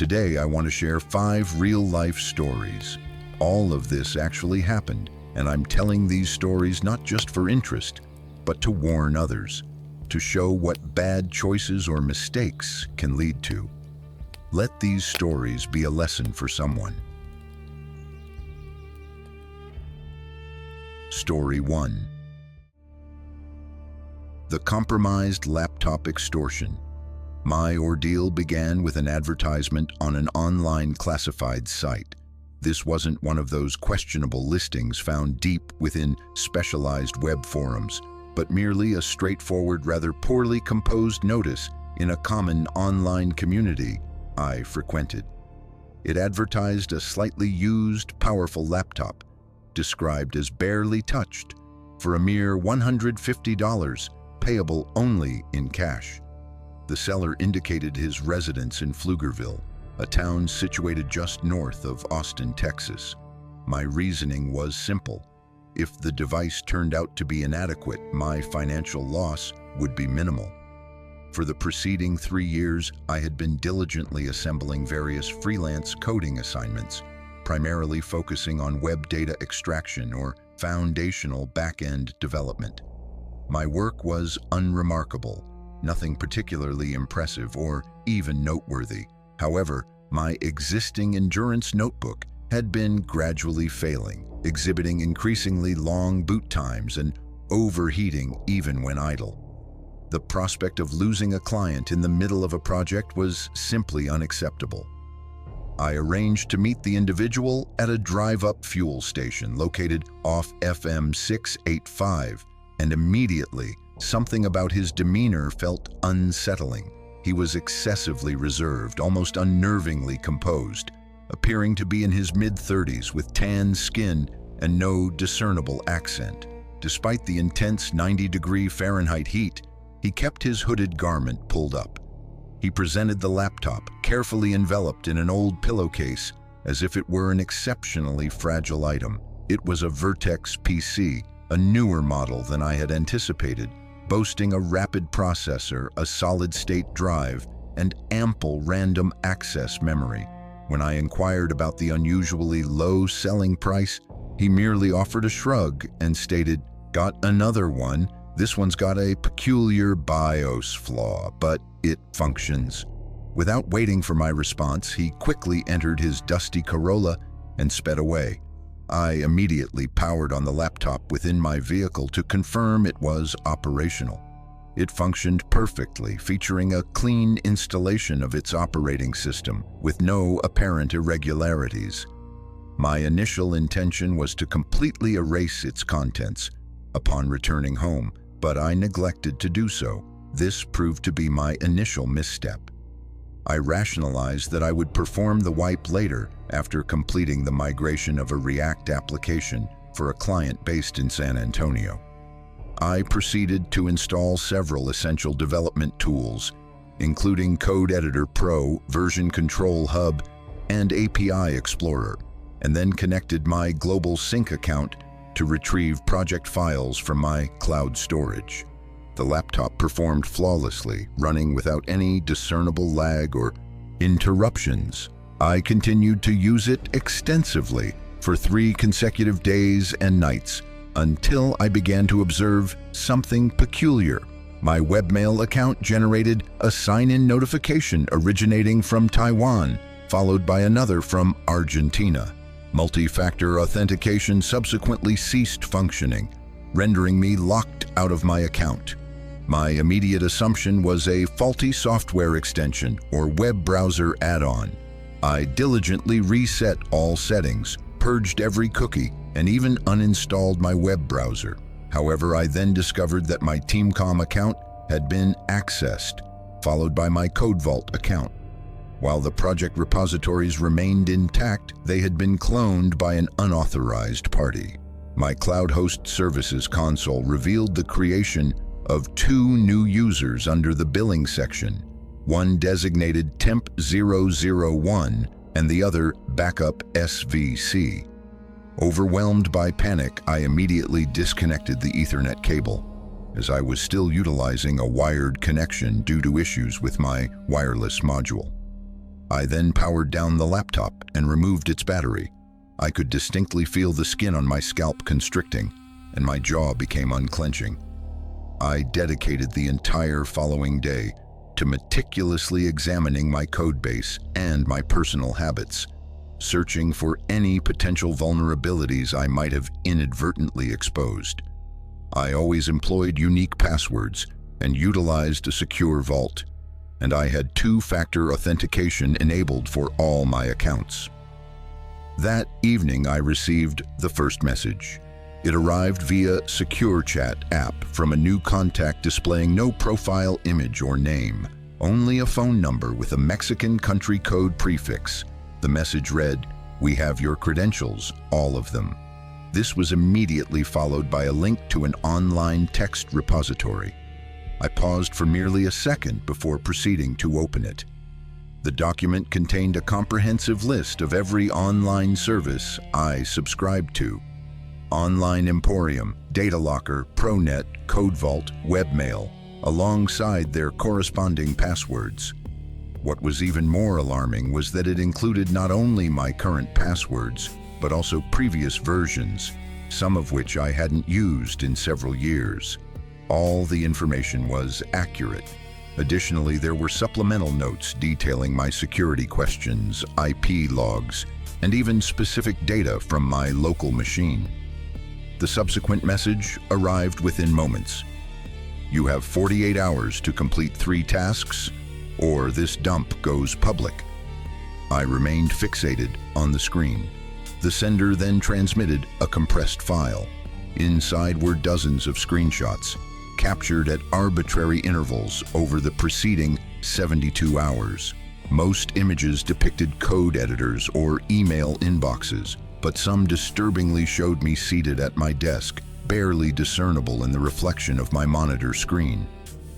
Today, I want to share 5 real-life stories. All of this actually happened, and I'm telling these stories not just for interest, but to warn others, to show what bad choices or mistakes can lead to. Let these stories be a lesson for someone. Story 1. The compromised laptop extortion. My ordeal began with an advertisement on an online classified site. This wasn't one of those questionable listings found deep within specialized web forums, but merely a straightforward, rather poorly composed notice in a common online community I frequented. It advertised a slightly used, powerful laptop, described as barely touched, for a mere $150, payable only in cash. The seller indicated his residence in Pflugerville, a town situated just north of Austin, Texas. My reasoning was simple. If the device turned out to be inadequate, my financial loss would be minimal. For the preceding 3 years, I had been diligently assembling various freelance coding assignments, primarily focusing on web data extraction or foundational back-end development. My work was unremarkable, nothing particularly impressive or even noteworthy. However, my existing endurance notebook had been gradually failing, exhibiting increasingly long boot times and overheating even when idle. The prospect of losing a client in the middle of a project was simply unacceptable. I arranged to meet the individual at a drive-up fuel station located off FM 685, and immediately, something about his demeanor felt unsettling. He was excessively reserved, almost unnervingly composed, appearing to be in his mid-30s with tan skin and no discernible accent. Despite the intense 90-degree Fahrenheit heat, he kept his hooded garment pulled up. He presented the laptop, carefully enveloped in an old pillowcase, as if it were an exceptionally fragile item. It was a Vertex PC, a newer model than I had anticipated, boasting a rapid processor, a solid-state drive, and ample random access memory. When I inquired about the unusually low selling price, he merely offered a shrug and stated, "Got another one. This one's got a peculiar BIOS flaw, but it functions." Without waiting for my response, he quickly entered his dusty Corolla and sped away. I immediately powered on the laptop within my vehicle to confirm it was operational. It functioned perfectly, featuring a clean installation of its operating system, with no apparent irregularities. My initial intention was to completely erase its contents upon returning home, but I neglected to do so. This proved to be my initial misstep. I rationalized that I would perform the wipe later after completing the migration of a React application for a client based in San Antonio. I proceeded to install several essential development tools, including Code Editor Pro, Version Control Hub, and API Explorer, and then connected my Global Sync account to retrieve project files from my cloud storage. The laptop performed flawlessly, running without any discernible lag or interruptions. I continued to use it extensively for 3 consecutive days and nights until I began to observe something peculiar. My webmail account generated a sign-in notification originating from Taiwan, followed by another from Argentina. Multi-factor authentication subsequently ceased functioning, rendering me locked out of my account. My immediate assumption was a faulty software extension or web browser add-on. I diligently reset all settings, purged every cookie, and even uninstalled my web browser. However, I then discovered that my TeamCom account had been accessed, followed by my CodeVault account. While the project repositories remained intact, they had been cloned by an unauthorized party. My Cloud Host Services console revealed the creation of 2 new users under the billing section, one designated Temp001 and the other Backup SVC. Overwhelmed by panic, I immediately disconnected the Ethernet cable, as I was still utilizing a wired connection due to issues with my wireless module. I then powered down the laptop and removed its battery. I could distinctly feel the skin on my scalp constricting, and my jaw became unclenching. I dedicated the entire following day to meticulously examining my codebase and my personal habits, searching for any potential vulnerabilities I might have inadvertently exposed. I always employed unique passwords and utilized a secure vault, and I had two-factor authentication enabled for all my accounts. That evening, I received the first message. It arrived via Secure Chat app from a new contact displaying no profile image or name, only a phone number with a Mexican country code prefix. The message read, "We have your credentials, all of them." This was immediately followed by a link to an online text repository. I paused for merely a second before proceeding to open it. The document contained a comprehensive list of every online service I subscribed to: Online Emporium, Data Locker, ProNet, CodeVault, Webmail, alongside their corresponding passwords. What was even more alarming was that it included not only my current passwords, but also previous versions, some of which I hadn't used in several years. All the information was accurate. Additionally, there were supplemental notes detailing my security questions, IP logs, and even specific data from my local machine. The subsequent message arrived within moments. "You have 48 hours to complete 3 tasks, or this dump goes public." I remained fixated on the screen. The sender then transmitted a compressed file. Inside were dozens of screenshots, captured at arbitrary intervals over the preceding 72 hours. Most images depicted code editors or email inboxes, but some disturbingly showed me seated at my desk, barely discernible in the reflection of my monitor screen.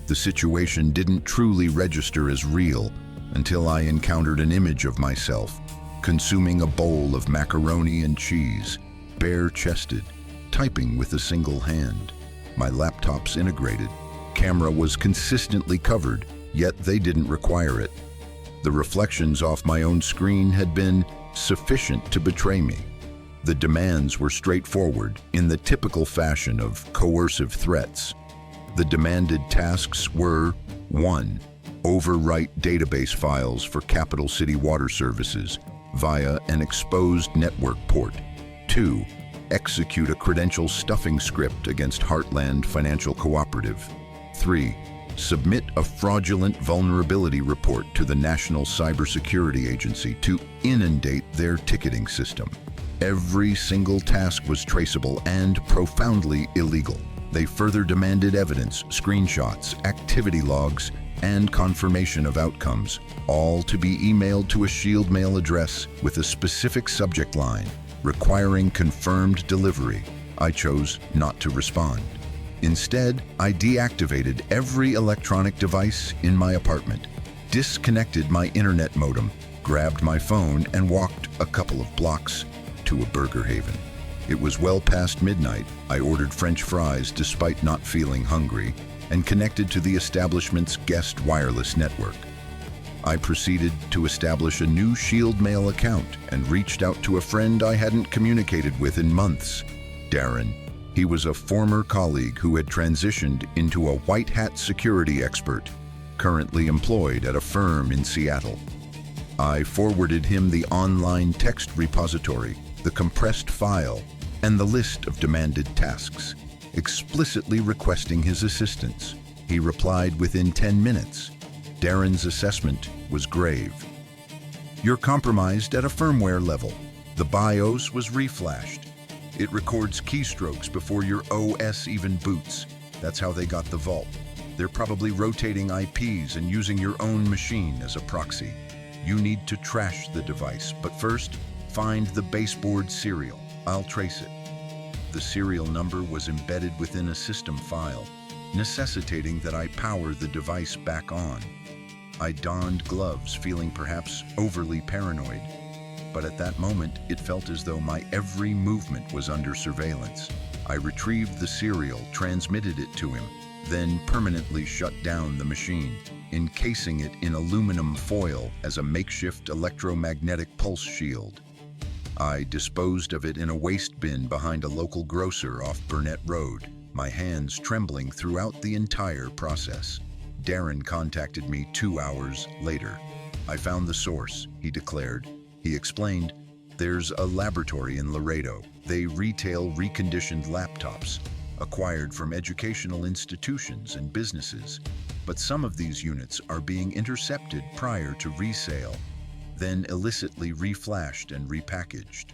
The situation didn't truly register as real until I encountered an image of myself, consuming a bowl of macaroni and cheese, bare-chested, typing with a single hand. My laptop's integrated camera was consistently covered, yet they didn't require it. The reflections off my own screen had been sufficient to betray me. The demands were straightforward, in the typical fashion of coercive threats. The demanded tasks were: 1. Overwrite database files for Capital City Water Services via an exposed network port. 2. Execute a credential stuffing script against Heartland Financial Cooperative. 3. Submit a fraudulent vulnerability report to the National Cybersecurity Agency to inundate their ticketing system. Every single task was traceable and profoundly illegal. They further demanded evidence, screenshots, activity logs, and confirmation of outcomes, all to be emailed to a Shield mail address with a specific subject line requiring confirmed delivery. I chose not to respond. Instead, I deactivated every electronic device in my apartment, disconnected my internet modem, grabbed my phone, and walked a couple of blocks to a Burger Haven. It was well past midnight. I ordered French fries despite not feeling hungry and connected to the establishment's guest wireless network. I proceeded to establish a new Shield Mail account and reached out to a friend I hadn't communicated with in months, Darren. He was a former colleague who had transitioned into a white hat security expert, currently employed at a firm in Seattle. I forwarded him the online text repository, the compressed file, and the list of demanded tasks, explicitly requesting his assistance. He replied within 10 minutes. Darren's assessment was grave. "You're compromised at a firmware level. The BIOS was reflashed. It records keystrokes before your OS even boots. That's how they got the vault. They're probably rotating IPs and using your own machine as a proxy. You need to trash the device, but first, find the baseboard serial. I'll trace it." The serial number was embedded within a system file, necessitating that I power the device back on. I donned gloves, feeling perhaps overly paranoid, but at that moment it felt as though my every movement was under surveillance. I retrieved the serial, transmitted it to him, then permanently shut down the machine, encasing it in aluminum foil as a makeshift electromagnetic pulse shield. I disposed of it in a waste bin behind a local grocer off Burnett Road, my hands trembling throughout the entire process. Darren contacted me 2 hours later. "I found the source," he declared. He explained, "There's a laboratory in Laredo. They retail reconditioned laptops, acquired from educational institutions and businesses. But some of these units are being intercepted prior to resale, then illicitly reflashed and repackaged.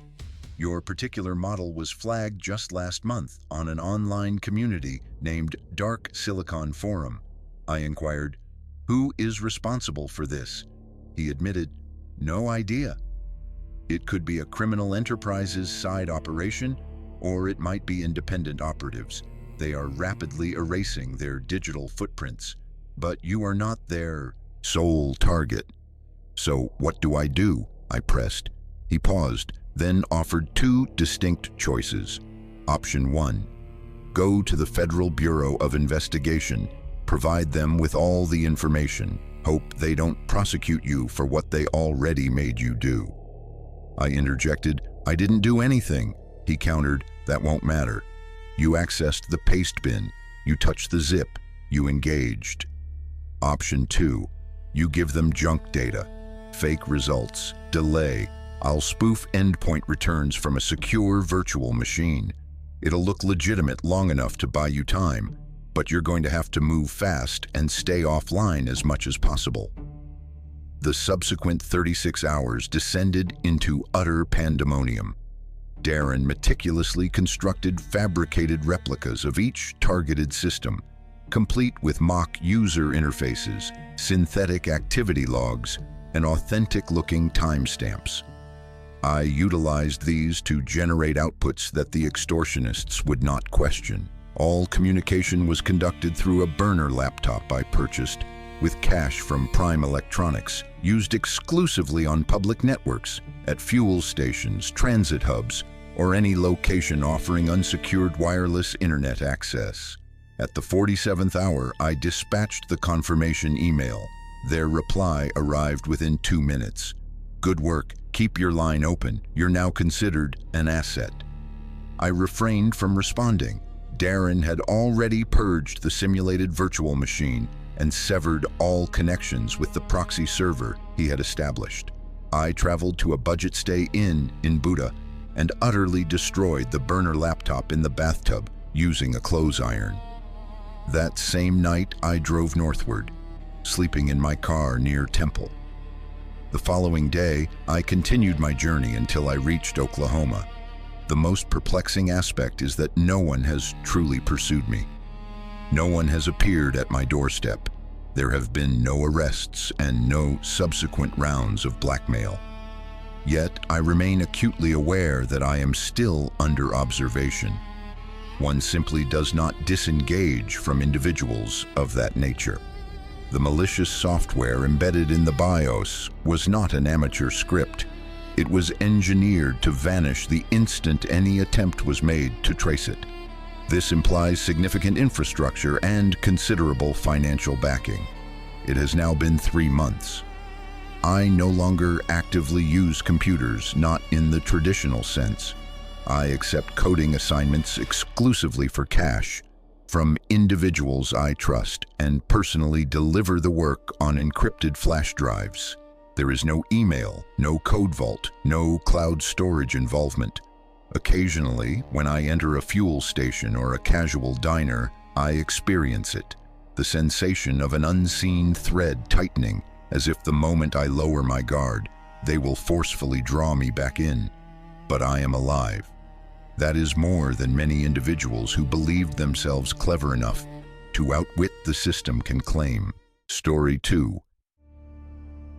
Your particular model was flagged just last month on an online community named Dark Silicon Forum." I inquired, "Who is responsible for this?" He admitted, "No idea. It could be a criminal enterprise's side operation, or it might be independent operatives. They are rapidly erasing their digital footprints, but you are not their sole target." "So what do I do?" I pressed. He paused, then offered 2 distinct choices. Option 1, go to the Federal Bureau of Investigation, provide them with all the information, hope they don't prosecute you for what they already made you do. I interjected, "I didn't do anything." He countered, "That won't matter. You accessed the paste bin, you touched the zip, you engaged." Option 2, you give them junk data, fake results, delay. I'll spoof endpoint returns from a secure virtual machine. It'll look legitimate long enough to buy you time, but you're going to have to move fast and stay offline as much as possible. The subsequent 36 hours descended into utter pandemonium. Darren meticulously constructed fabricated replicas of each targeted system, complete with mock user interfaces, synthetic activity logs, and authentic-looking timestamps. I utilized these to generate outputs that the extortionists would not question. All communication was conducted through a burner laptop I purchased, with cash from Prime Electronics, used exclusively on public networks, at fuel stations, transit hubs, or any location offering unsecured wireless internet access. At the 47th hour, I dispatched the confirmation email. Their reply arrived within 2 minutes. "Good work. Keep your line open. You're now considered an asset." I refrained from responding. Darren had already purged the simulated virtual machine and severed all connections with the proxy server he had established. I traveled to a budget stay inn in Buda and utterly destroyed the burner laptop in the bathtub using a clothes iron. That same night, I drove northward, sleeping in my car near Temple. The following day, I continued my journey until I reached Oklahoma. The most perplexing aspect is that no one has truly pursued me. No one has appeared at my doorstep. There have been no arrests and no subsequent rounds of blackmail. Yet, I remain acutely aware that I am still under observation. One simply does not disengage from individuals of that nature. The malicious software embedded in the BIOS was not an amateur script. It was engineered to vanish the instant any attempt was made to trace it. This implies significant infrastructure and considerable financial backing. It has now been 3 months. I no longer actively use computers, not in the traditional sense. I accept coding assignments exclusively for cash from individuals I trust and personally deliver the work on encrypted flash drives. There is no email, no code vault, no cloud storage involvement. Occasionally, when I enter a fuel station or a casual diner, I experience it, the sensation of an unseen thread tightening, as if the moment I lower my guard, they will forcefully draw me back in. But I am alive. That is more than many individuals who believed themselves clever enough to outwit the system can claim. Story 2.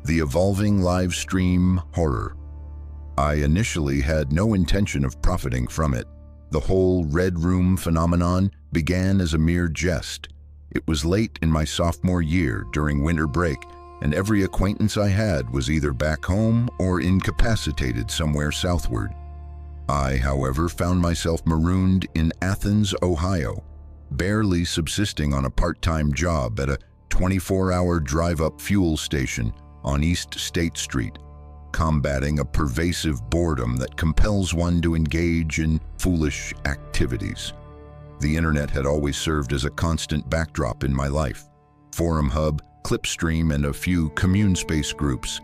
The evolving live stream horror. I initially had no intention of profiting from it. The whole Red Room phenomenon began as a mere jest. It was late in my sophomore year during winter break, and every acquaintance I had was either back home or incapacitated somewhere southward. I, however, found myself marooned in Athens, Ohio. barely subsisting on a part-time job at a 24-hour drive-up fuel station on East State Street, combating a pervasive boredom that compels one to engage in foolish activities. The internet had always served as a constant backdrop in my life. Forum Hub, Clipstream, and a few commune space groups.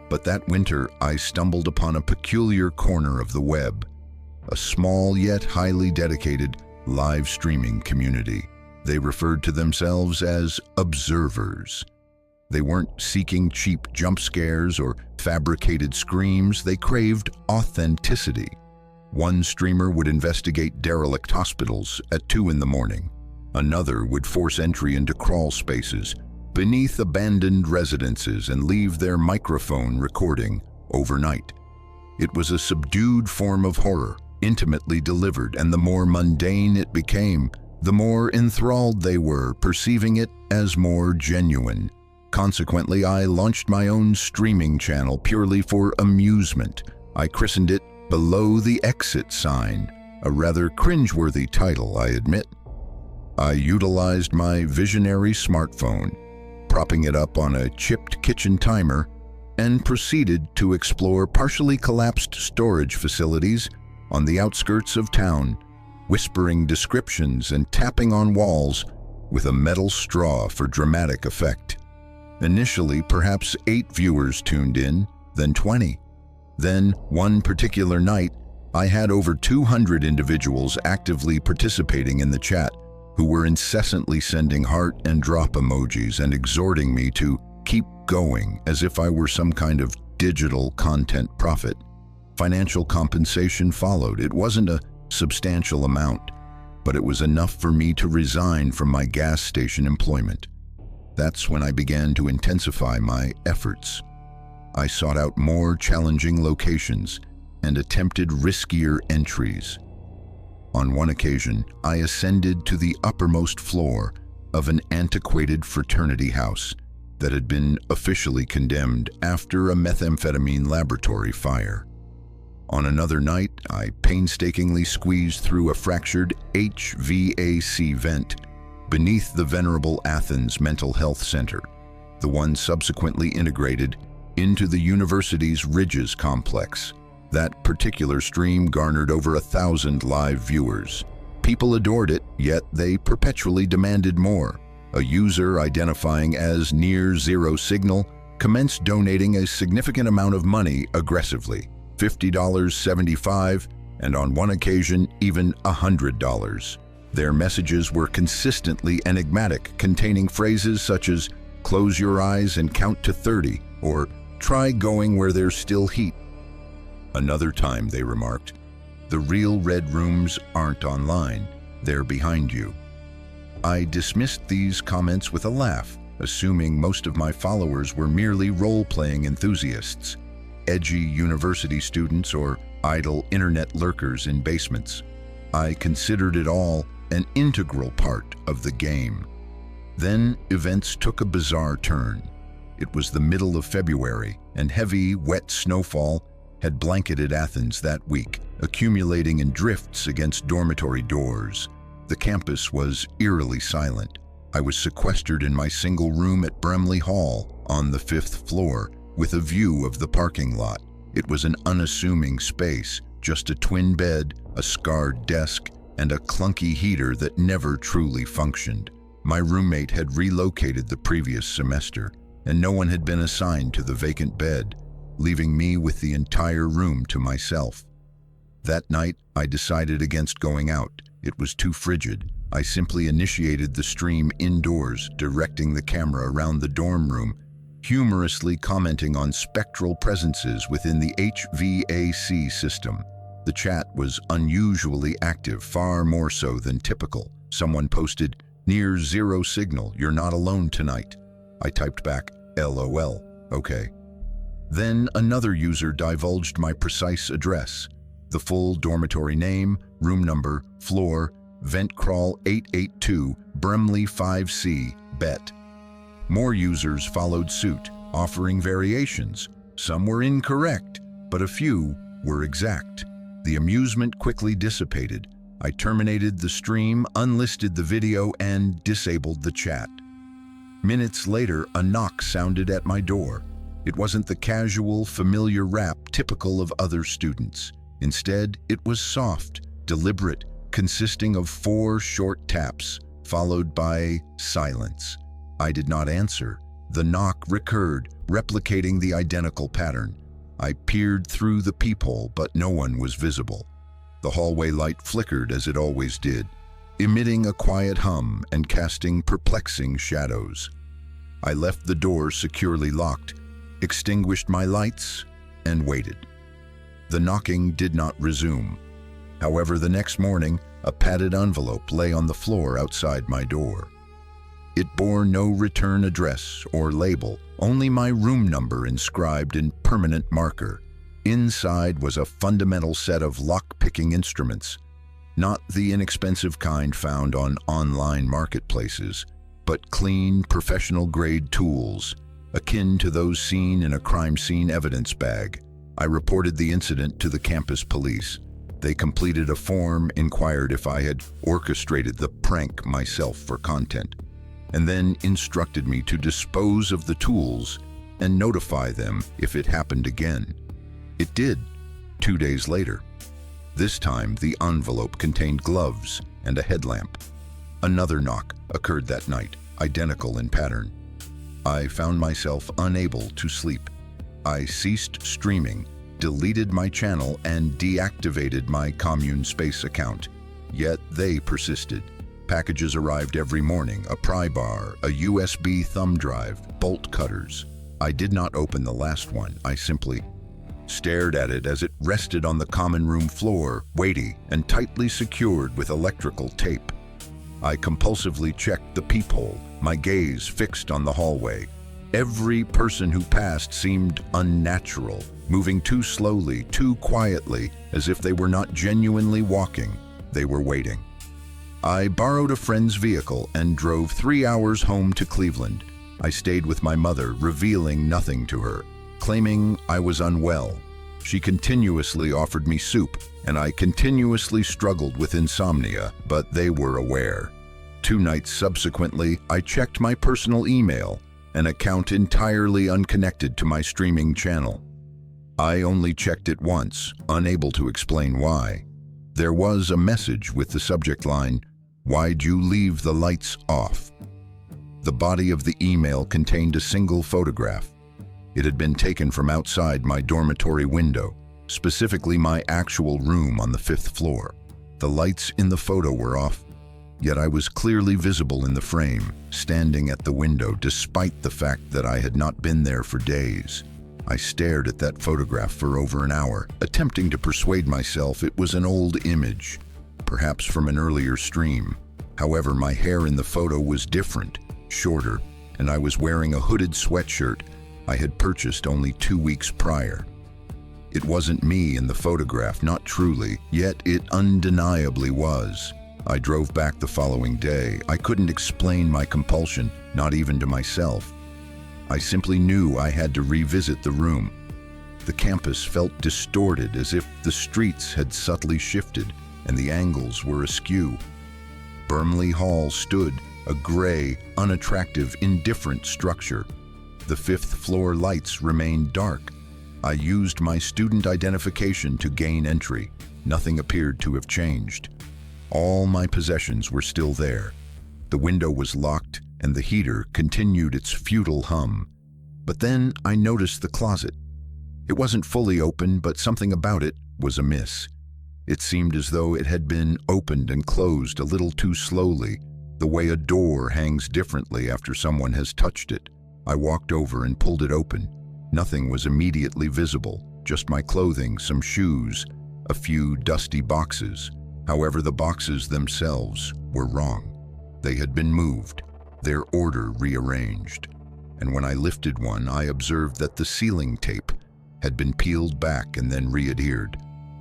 But that winter, I stumbled upon a peculiar corner of the web, a small yet highly dedicated live streaming community. They referred to themselves as observers. They weren't seeking cheap jump scares or fabricated screams, they craved authenticity. One streamer would investigate derelict hospitals at 2 in the morning. Another would force entry into crawl spaces beneath abandoned residences and leave their microphone recording overnight. It was a subdued form of horror, intimately delivered, and the more mundane it became, the more enthralled they were, perceiving it as more genuine. Consequently, I launched my own streaming channel purely for amusement. I christened it Below the Exit Sign, a rather cringeworthy title, I admit. I utilized my visionary smartphone, propping it up on a chipped kitchen timer, and proceeded to explore partially collapsed storage facilities on the outskirts of town, whispering descriptions and tapping on walls with a metal straw for dramatic effect. Initially, perhaps 8 viewers tuned in, then 20. Then, one particular night, I had over 200 individuals actively participating in the chat who were incessantly sending heart and drop emojis and exhorting me to keep going as if I were some kind of digital content prophet. Financial compensation followed. It wasn't a substantial amount, but it was enough for me to resign from my gas station employment. That's when I began to intensify my efforts. I sought out more challenging locations and attempted riskier entries. On one occasion, I ascended to the uppermost floor of an antiquated fraternity house that had been officially condemned after a methamphetamine laboratory fire. On another night, I painstakingly squeezed through a fractured HVAC vent beneath the venerable Athens Mental Health Center, the one subsequently integrated into the university's Ridges complex. That particular stream garnered over 1,000 live viewers. People adored it, yet they perpetually demanded more. A user identifying as Near Zero Signal commenced donating a significant amount of money aggressively, $50, $75, and on one occasion, even $100. Their messages were consistently enigmatic, containing phrases such as, "Close your eyes and count to 30, or "Try going where there's still heat." Another time, they remarked, "The real red rooms aren't online, they're behind you." I dismissed these comments with a laugh, assuming most of my followers were merely role-playing enthusiasts, edgy university students, or idle internet lurkers in basements. I considered it all an integral part of the game. Then events took a bizarre turn. It was the middle of February, and heavy, wet snowfall had blanketed Athens that week, accumulating in drifts against dormitory doors. The campus was eerily silent. I was sequestered in my single room at Bremley Hall on the 5th floor, with a view of the parking lot. It was an unassuming space, just a twin bed, a scarred desk, and a clunky heater that never truly functioned. My roommate had relocated the previous semester, and no one had been assigned to the vacant bed, leaving me with the entire room to myself. That night, I decided against going out. It was too frigid. I simply initiated the stream indoors, directing the camera around the dorm room, humorously commenting on spectral presences within the HVAC system. The chat was unusually active, far more so than typical. Someone posted, "Near Zero Signal, you're not alone tonight." I typed back, "LOL, okay." Then another user divulged my precise address, the full dormitory name, room number, floor, vent crawl 882, Bremley 5C, Bet. More users followed suit, offering variations. Some were incorrect, but a few were exact. The amusement quickly dissipated. I terminated the stream, unlisted the video, and disabled the chat. Minutes later, a knock sounded at my door. It wasn't the casual, familiar rap typical of other students. Instead, it was soft, deliberate, consisting of 4 short taps, followed by silence. I did not answer. The knock recurred, replicating the identical pattern. I peered through the peephole, but no one was visible. The hallway light flickered as it always did, emitting a quiet hum and casting perplexing shadows. I left the door securely locked, extinguished my lights, and waited. The knocking did not resume. However, the next morning, a padded envelope lay on the floor outside my door. It bore no return address or label, only my room number inscribed in permanent marker. Inside was a fundamental set of lock-picking instruments, not the inexpensive kind found on online marketplaces, but clean, professional-grade tools, akin to those seen in a crime scene evidence bag. I reported the incident to the campus police. They completed a form, inquired if I had orchestrated the prank myself for content, and then instructed me to dispose of the tools and notify them if it happened again. It did, 2 days later. This time, the envelope contained gloves and a headlamp. Another knock occurred that night, identical in pattern. I found myself unable to sleep. I ceased streaming, deleted my channel, and deactivated my Commune Space account. Yet they persisted. Packages arrived every morning, a pry bar, a USB thumb drive, bolt cutters. I did not open the last one. I simply stared at it as it rested on the common room floor, weighty and tightly secured with electrical tape. I compulsively checked the peephole, my gaze fixed on the hallway. Every person who passed seemed unnatural, moving too slowly, too quietly, as if they were not genuinely walking. They were waiting. I borrowed a friend's vehicle and drove 3 hours home to Cleveland. I stayed with my mother, revealing nothing to her, claiming I was unwell. She continuously offered me soup, and I continuously struggled with insomnia, but they were aware. 2 nights subsequently, I checked my personal email, an account entirely unconnected to my streaming channel. I only checked it once, unable to explain why. There was a message with the subject line, "Why'd you leave the lights off?" The body of the email contained a single photograph. It had been taken from outside my dormitory window, specifically my actual room on the 5th floor. The lights in the photo were off, yet I was clearly visible in the frame, standing at the window despite the fact that I had not been there for days. I stared at that photograph for over an hour, attempting to persuade myself it was an old image, perhaps from an earlier stream. However, my hair in the photo was different, shorter, and I was wearing a hooded sweatshirt I had purchased only 2 weeks prior. It wasn't me in the photograph, not truly, yet it undeniably was. I drove back the following day. I couldn't explain my compulsion, not even to myself. I simply knew I had to revisit the room. The campus felt distorted, as if the streets had subtly shifted and the angles were askew. Burnley Hall stood, a gray, unattractive, indifferent structure. The 5th floor lights remained dark. I used my student identification to gain entry. Nothing appeared to have changed. All my possessions were still there. The window was locked and the heater continued its futile hum. But then I noticed the closet. It wasn't fully open, but something about it was amiss. It seemed as though it had been opened and closed a little too slowly, the way a door hangs differently after someone has touched it. I walked over and pulled it open. Nothing was immediately visible, just my clothing, some shoes, a few dusty boxes. However, the boxes themselves were wrong. They had been moved, their order rearranged. And when I lifted one, I observed that the sealing tape had been peeled back and then re-adhered.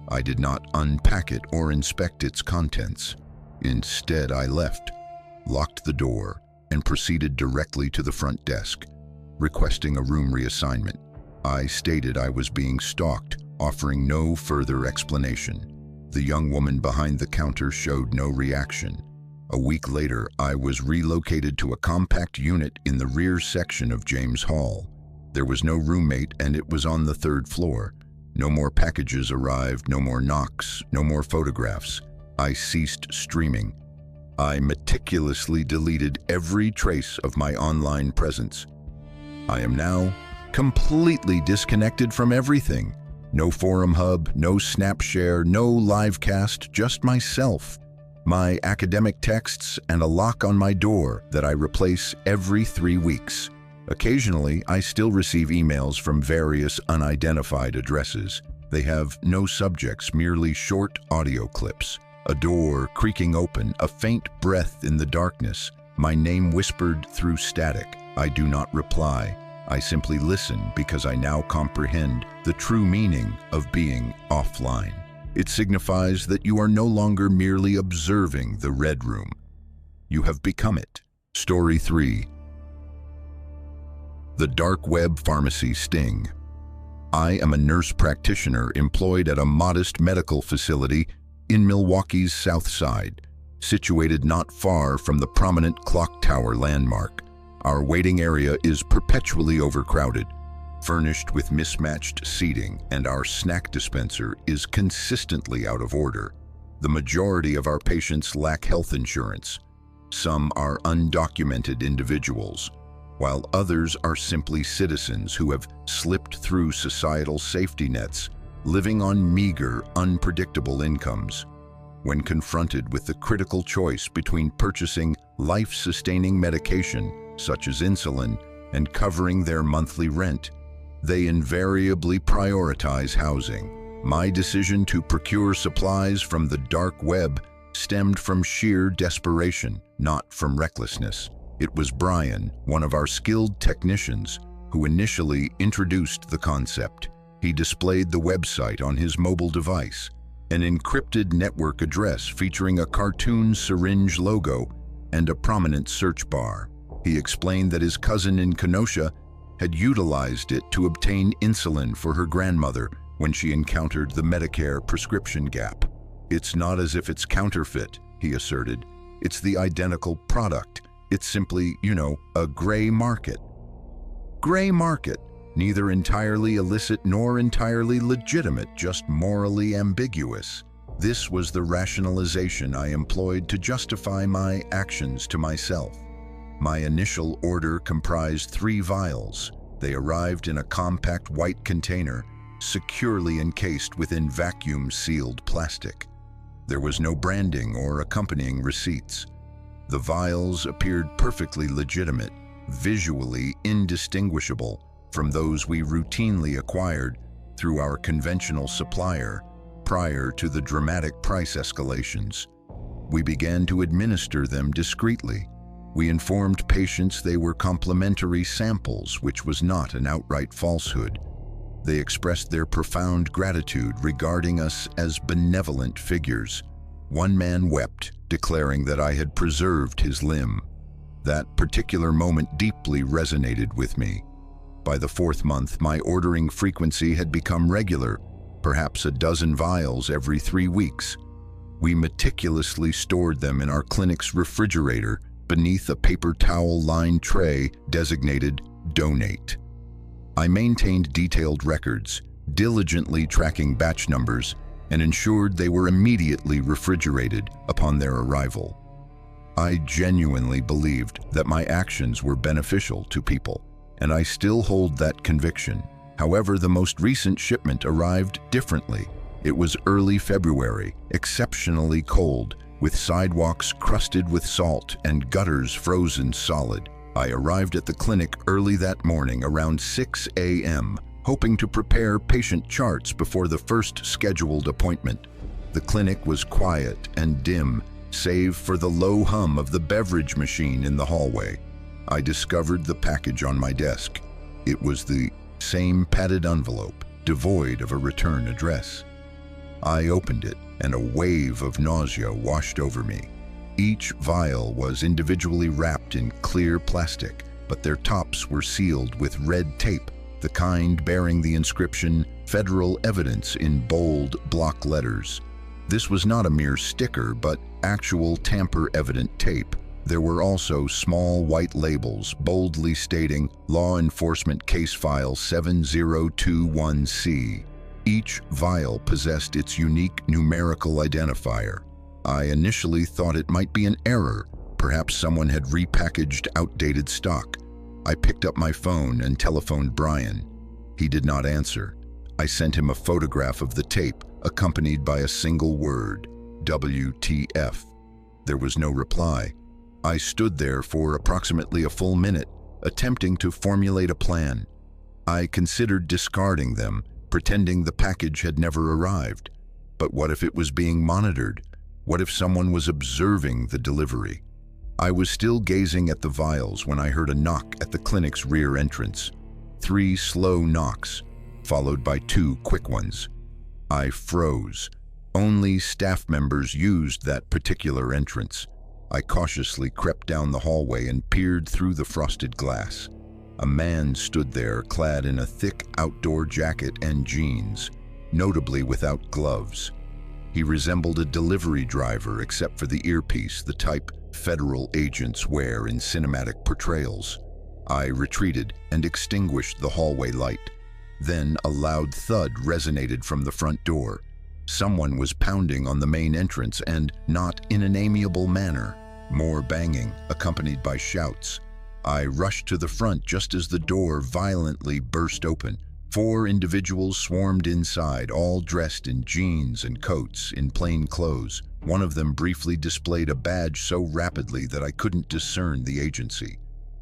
I did not unpack it or inspect its contents. Instead, I left, locked the door, and proceeded directly to the front desk, requesting a room reassignment. I stated I was being stalked, offering no further explanation. The young woman behind the counter showed no reaction. A week later, I was relocated to a compact unit in the rear section of James Hall. There was no roommate, and it was on the 3rd floor. No more packages arrived, no more knocks, no more photographs. I ceased streaming. I meticulously deleted every trace of my online presence. I am now completely disconnected from everything. No forum hub, no Snapshare, no livecast, just myself, my academic texts, and a lock on my door that I replace every 3 weeks. Occasionally, I still receive emails from various unidentified addresses. They have no subjects, merely short audio clips. A door creaking open, a faint breath in the darkness, my name whispered through static. I do not reply. I simply listen because I now comprehend the true meaning of being offline. It signifies that you are no longer merely observing the Red Room. You have become it. Story 3. The Dark Web Pharmacy Sting. I am a nurse practitioner employed at a modest medical facility in Milwaukee's South Side, situated not far from the prominent clock tower landmark. Our waiting area is perpetually overcrowded, furnished with mismatched seating, and our snack dispenser is consistently out of order. The majority of our patients lack health insurance. Some are undocumented individuals, while others are simply citizens who have slipped through societal safety nets, living on meager, unpredictable incomes. When confronted with the critical choice between purchasing life-sustaining medication, such as insulin, and covering their monthly rent, they invariably prioritize housing. My decision to procure supplies from the dark web stemmed from sheer desperation, not from recklessness. It was Brian, one of our skilled technicians, who initially introduced the concept. He displayed the website on his mobile device, an encrypted network address featuring a cartoon syringe logo and a prominent search bar. He explained that his cousin in Kenosha had utilized it to obtain insulin for her grandmother when she encountered the Medicare prescription gap. It's not as if it's counterfeit, he asserted. It's the identical product. It's simply, a gray market. Gray market, neither entirely illicit nor entirely legitimate, just morally ambiguous. This was the rationalization I employed to justify my actions to myself. My initial order comprised 3 vials. They arrived in a compact white container, securely encased within vacuum-sealed plastic. There was no branding or accompanying receipts. The vials appeared perfectly legitimate, visually indistinguishable from those we routinely acquired through our conventional supplier prior to the dramatic price escalations. We began to administer them discreetly. We informed patients they were complimentary samples, which was not an outright falsehood. They expressed their profound gratitude, regarding us as benevolent figures. One man wept, declaring that I had preserved his limb. That particular moment deeply resonated with me. By the 4th month, my ordering frequency had become regular, perhaps a dozen vials every 3 weeks. We meticulously stored them in our clinic's refrigerator, beneath a paper towel-lined tray designated Donate. I maintained detailed records, diligently tracking batch numbers, and ensured they were immediately refrigerated upon their arrival. I genuinely believed that my actions were beneficial to people, and I still hold that conviction. However, the most recent shipment arrived differently. It was early February, exceptionally cold, with sidewalks crusted with salt and gutters frozen solid. I arrived at the clinic early that morning around 6 a.m., hoping to prepare patient charts before the first scheduled appointment. The clinic was quiet and dim, save for the low hum of the beverage machine in the hallway. I discovered the package on my desk. It was the same padded envelope, devoid of a return address. I opened it, and a wave of nausea washed over me. Each vial was individually wrapped in clear plastic, but their tops were sealed with red tape, the kind bearing the inscription "Federal Evidence" in bold block letters. This was not a mere sticker, but actual tamper-evident tape. There were also small white labels boldly stating Law Enforcement Case File 7021C. Each vial possessed its unique numerical identifier. I initially thought it might be an error. Perhaps someone had repackaged outdated stock. I picked up my phone and telephoned Brian. He did not answer. I sent him a photograph of the tape, accompanied by a single word, WTF. There was no reply. I stood there for approximately a full minute, attempting to formulate a plan. I considered discarding them, pretending the package had never arrived. But what if it was being monitored? What if someone was observing the delivery? I was still gazing at the vials when I heard a knock at the clinic's rear entrance. 3 slow knocks, followed by 2 quick ones. I froze. Only staff members used that particular entrance. I cautiously crept down the hallway and peered through the frosted glass. A man stood there clad in a thick outdoor jacket and jeans, notably without gloves. He resembled a delivery driver except for the earpiece, the type federal agents wear in cinematic portrayals. I retreated and extinguished the hallway light. Then a loud thud resonated from the front door. Someone was pounding on the main entrance, and not in an amiable manner. More banging, accompanied by shouts. I rushed to the front just as the door violently burst open. 4 individuals swarmed inside, all dressed in jeans and coats, in plain clothes. One of them briefly displayed a badge so rapidly that I couldn't discern the agency.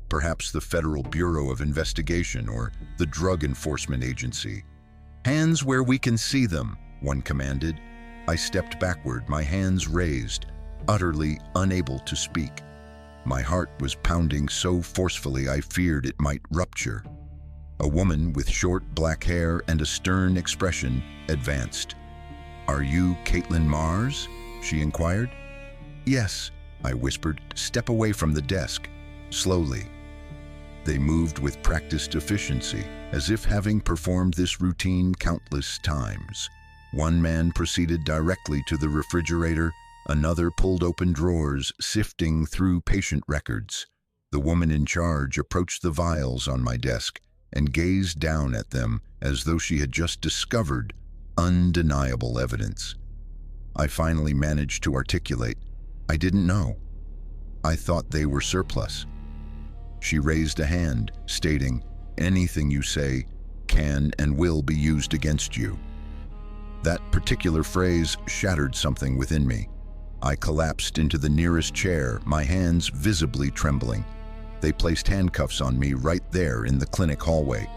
Perhaps the Federal Bureau of Investigation or the Drug Enforcement Agency. "Hands where we can see them," one commanded. I stepped backward, my hands raised, utterly unable to speak. My heart was pounding so forcefully I feared it might rupture. A woman with short black hair and a stern expression advanced. "Are you Caitlin Mars?" she inquired. "Yes," I whispered. "Step away from the desk." Slowly. They moved with practiced efficiency, as if having performed this routine countless times. One man proceeded directly to the refrigerator, another pulled open drawers, sifting through patient records. The woman in charge approached the vials on my desk and gazed down at them as though she had just discovered undeniable evidence. I finally managed to articulate, "I didn't know. I thought they were surplus." She raised a hand, stating, "Anything you say can and will be used against you." That particular phrase shattered something within me. I collapsed into the nearest chair, my hands visibly trembling. They placed handcuffs on me right there in the clinic hallway,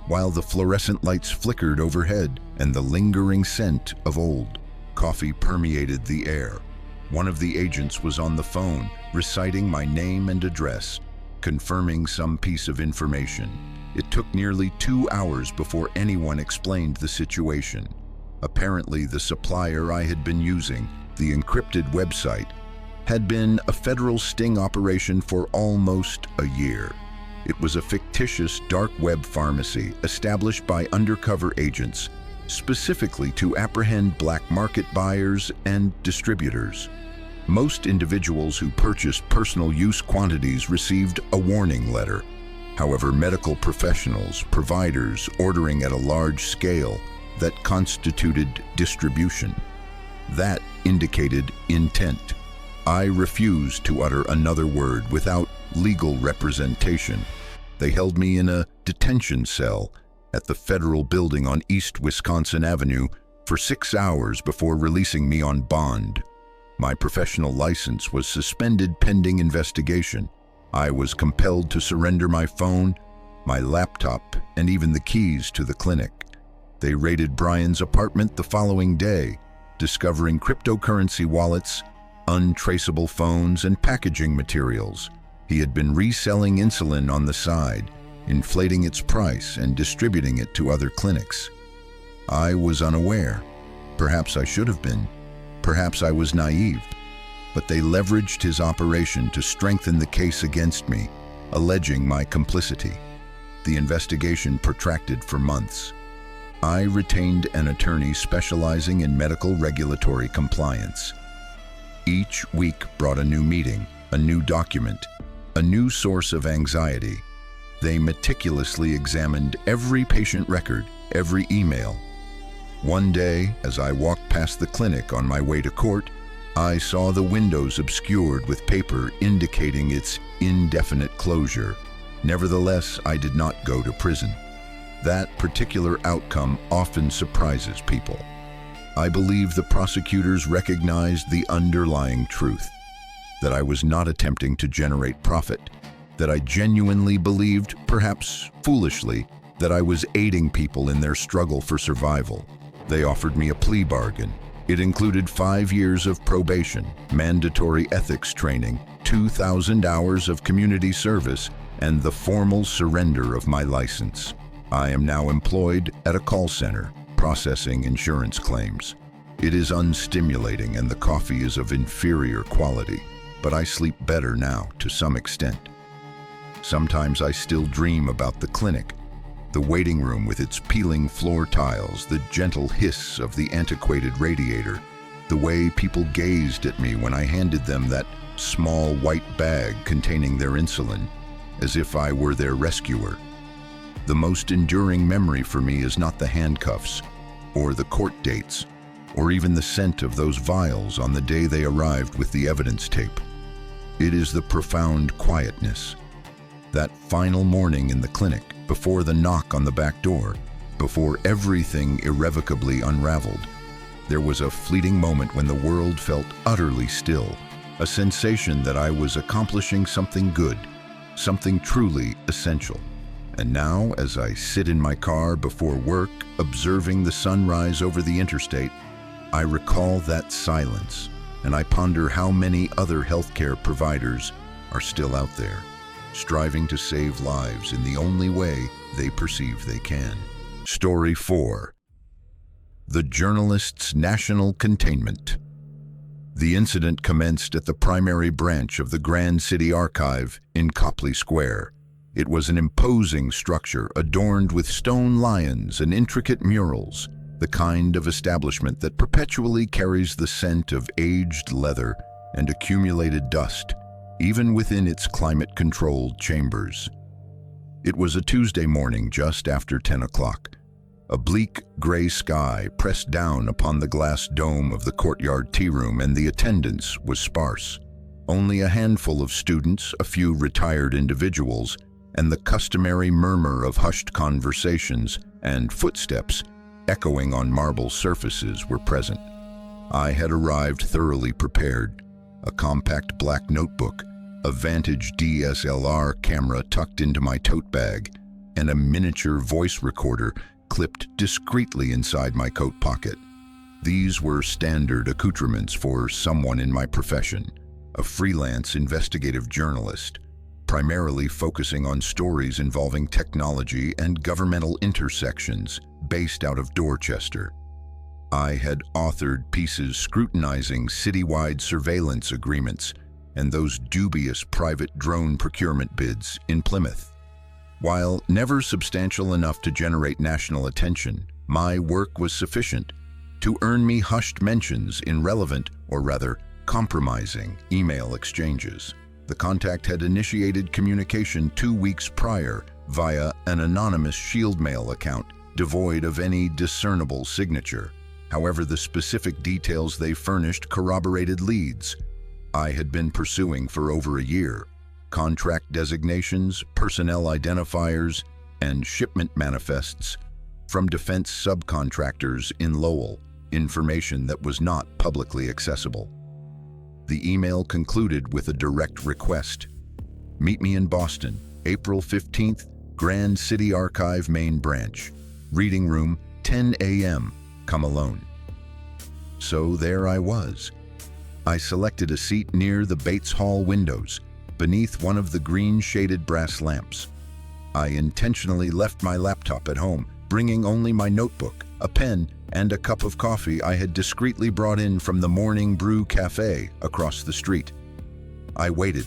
while the fluorescent lights flickered overhead and the lingering scent of old coffee permeated the air. One of the agents was on the phone, reciting my name and address, confirming some piece of information. It took nearly 2 hours before anyone explained the situation. Apparently, the supplier I had been using, the encrypted website, had been a federal sting operation for almost a year. It was a fictitious dark web pharmacy established by undercover agents, specifically to apprehend black market buyers and distributors. Most individuals who purchased personal use quantities received a warning letter. However, medical professionals, providers ordering at a large scale, that constituted distribution. That indicated intent. I refused to utter another word without legal representation. They held me in a detention cell at the federal building on East Wisconsin Avenue for 6 hours before releasing me on bond. My professional license was suspended pending investigation. I was compelled to surrender my phone, my laptop, and even the keys to the clinic. They raided Brian's apartment the following day, discovering cryptocurrency wallets, untraceable phones, and packaging materials. He had been reselling insulin on the side, inflating its price and distributing it to other clinics. I was unaware. Perhaps I should have been. Perhaps I was naive. But they leveraged his operation to strengthen the case against me, alleging my complicity. The investigation protracted for months. I retained an attorney specializing in medical regulatory compliance. Each week brought a new meeting, a new document, a new source of anxiety. They meticulously examined every patient record, every email. One day, as I walked past the clinic on my way to court, I saw the windows obscured with paper indicating its indefinite closure. Nevertheless, I did not go to prison. That particular outcome often surprises people. I believe the prosecutors recognized the underlying truth, that I was not attempting to generate profit, that I genuinely believed, perhaps foolishly, that I was aiding people in their struggle for survival. They offered me a plea bargain. It included 5 years of probation, mandatory ethics training, 2,000 hours of community service, and the formal surrender of my license. I am now employed at a call center, processing insurance claims. It is unstimulating and the coffee is of inferior quality, but I sleep better now to some extent. Sometimes I still dream about the clinic, the waiting room with its peeling floor tiles, the gentle hiss of the antiquated radiator, the way people gazed at me when I handed them that small white bag containing their insulin, as if I were their rescuer. The most enduring memory for me is not the handcuffs, or the court dates, or even the scent of those vials on the day they arrived with the evidence tape. It is the profound quietness. That final morning in the clinic, before the knock on the back door, before everything irrevocably unraveled, there was a fleeting moment when the world felt utterly still, a sensation that I was accomplishing something good, something truly essential. And now, as I sit in my car before work, observing the sunrise over the interstate, I recall that silence, and I ponder how many other healthcare providers are still out there, striving to save lives in the only way they perceive they can. Story 4. The Journalist's National Containment. The incident commenced at the primary branch of the Grand City Archive in Copley Square. It was an imposing structure adorned with stone lions and intricate murals, the kind of establishment that perpetually carries the scent of aged leather and accumulated dust, even within its climate-controlled chambers. It was a Tuesday morning just after 10 o'clock. A bleak gray sky pressed down upon the glass dome of the courtyard tea room, and the attendance was sparse. Only a handful of students, a few retired individuals, and the customary murmur of hushed conversations and footsteps echoing on marble surfaces were present. I had arrived thoroughly prepared, a compact black notebook, a Vantage DSLR camera tucked into my tote bag, and a miniature voice recorder clipped discreetly inside my coat pocket. These were standard accoutrements for someone in my profession, a freelance investigative journalist, primarily focusing on stories involving technology and governmental intersections, based out of Dorchester. I had authored pieces scrutinizing citywide surveillance agreements and those dubious private drone procurement bids in Plymouth. While never substantial enough to generate national attention, my work was sufficient to earn me hushed mentions in relevant, or rather, compromising email exchanges. The contact had initiated communication 2 weeks prior via an anonymous Shield Mail account devoid of any discernible signature. However, the specific details they furnished corroborated leads I had been pursuing for over a year: contract designations, personnel identifiers, and shipment manifests from defense subcontractors in Lowell, information that was not publicly accessible. The email concluded with a direct request: meet me in Boston, April 15th, Grand City Archive Main Branch, reading room, 10 a.m., come alone. So there I was. I selected a seat near the Bates Hall windows, beneath one of the green-shaded brass lamps. I intentionally left my laptop at home, bringing only my notebook, a pen, and a cup of coffee I had discreetly brought in from the Morning Brew Cafe across the street. I waited.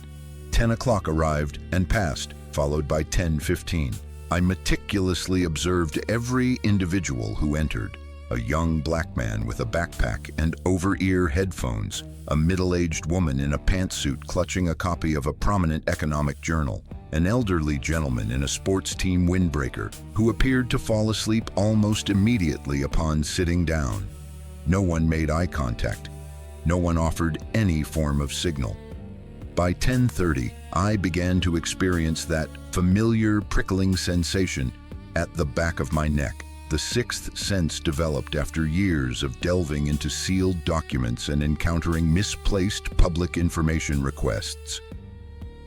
10 o'clock arrived and passed, followed by 10:15. I meticulously observed every individual who entered. A young black man with a backpack and over-ear headphones, a middle-aged woman in a pantsuit clutching a copy of a prominent economic journal, an elderly gentleman in a sports team windbreaker who appeared to fall asleep almost immediately upon sitting down. No one made eye contact. No one offered any form of signal. By 10:30, I began to experience that familiar prickling sensation at the back of my neck. The sixth sense developed after years of delving into sealed documents and encountering misplaced public information requests.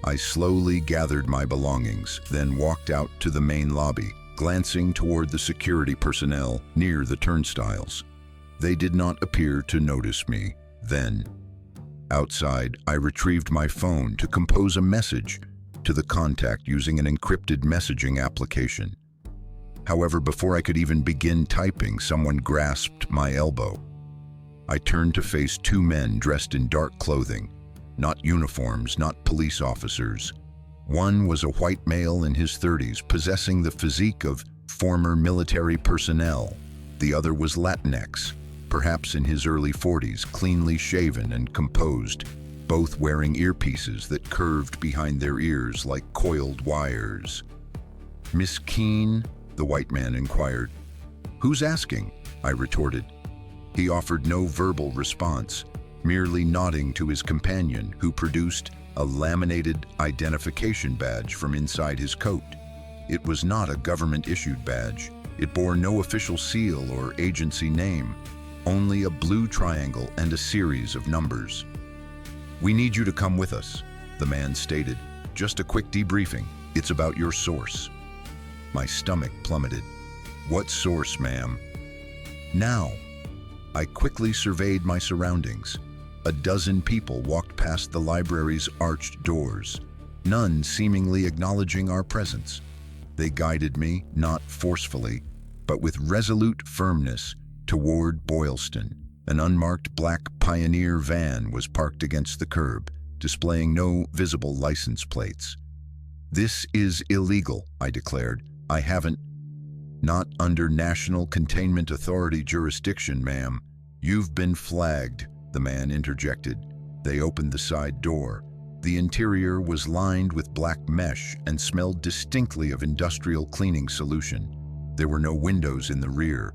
I slowly gathered my belongings, then walked out to the main lobby, glancing toward the security personnel near the turnstiles. They did not appear to notice me then. Outside, I retrieved my phone to compose a message to the contact using an encrypted messaging application. However, before I could even begin typing, someone grasped my elbow. I turned to face two men dressed in dark clothing, not uniforms, not police officers. One was a white male in his 30s, possessing the physique of former military personnel. The other was Latinx, perhaps in his early 40s, cleanly shaven and composed, both wearing earpieces that curved behind their ears like coiled wires. "Miss Keene?" the white man inquired. "Who's asking?" I retorted. He offered no verbal response, merely nodding to his companion, who produced a laminated identification badge from inside his coat. It was not a government-issued badge. It bore no official seal or agency name, only a blue triangle and a series of numbers. "We need you to come with us," the man stated. "Just a quick debriefing. It's about your source." My stomach plummeted. "What source, ma'am?" "Now." I quickly surveyed my surroundings. A dozen people walked past the library's arched doors, none seemingly acknowledging our presence. They guided me, not forcefully, but with resolute firmness, toward Boylston. An unmarked black Pioneer van was parked against the curb, displaying no visible license plates. "This is illegal," I declared. "I haven't—" "Not under National Containment Authority jurisdiction, ma'am. You've been flagged," the man interjected. They opened the side door. The interior was lined with black mesh and smelled distinctly of industrial cleaning solution. There were no windows in the rear.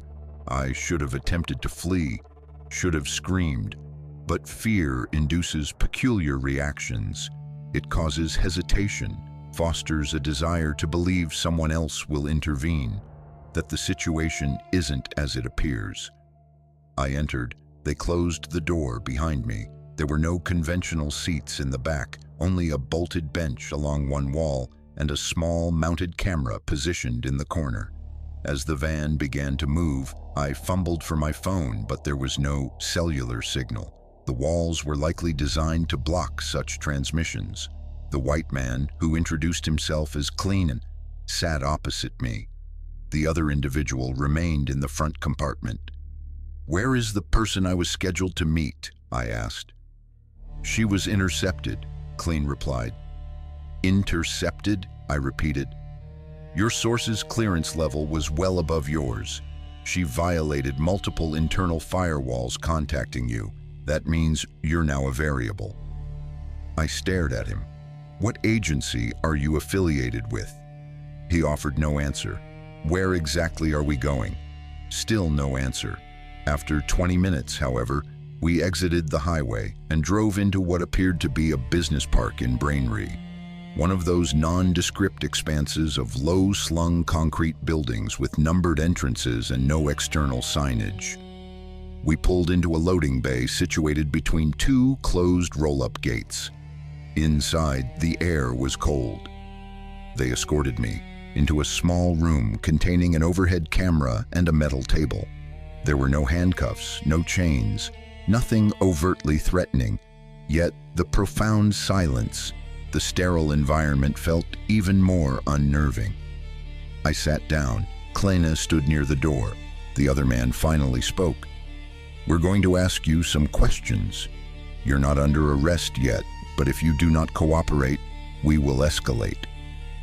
I should have attempted to flee, should have screamed, but fear induces peculiar reactions. It causes hesitation, fosters a desire to believe someone else will intervene, that the situation isn't as it appears. I entered. They closed the door behind me. There were no conventional seats in the back, only a bolted bench along one wall and a small mounted camera positioned in the corner. As the van began to move, I fumbled for my phone, but there was no cellular signal. The walls were likely designed to block such transmissions. The white man, who introduced himself as Clean, sat opposite me. The other individual remained in the front compartment. "Where is the person I was scheduled to meet?" I asked. "She was intercepted," Clean replied. "Intercepted?" I repeated. "Your source's clearance level was well above yours. She violated multiple internal firewalls contacting you. That means you're now a variable." I stared at him. "What agency are you affiliated with?" He offered no answer. "Where exactly are we going?" Still no answer. After 20 minutes, however, we exited the highway and drove into what appeared to be a business park in Braintree. One of those nondescript expanses of low-slung concrete buildings with numbered entrances and no external signage. We pulled into a loading bay situated between two closed roll-up gates. Inside, the air was cold. They escorted me into a small room containing an overhead camera and a metal table. There were no handcuffs, no chains, nothing overtly threatening, yet the profound silence, the sterile environment felt even more unnerving. I sat down. Klena stood near the door. The other man finally spoke. "We're going to ask you some questions. You're not under arrest yet, but if you do not cooperate, we will escalate.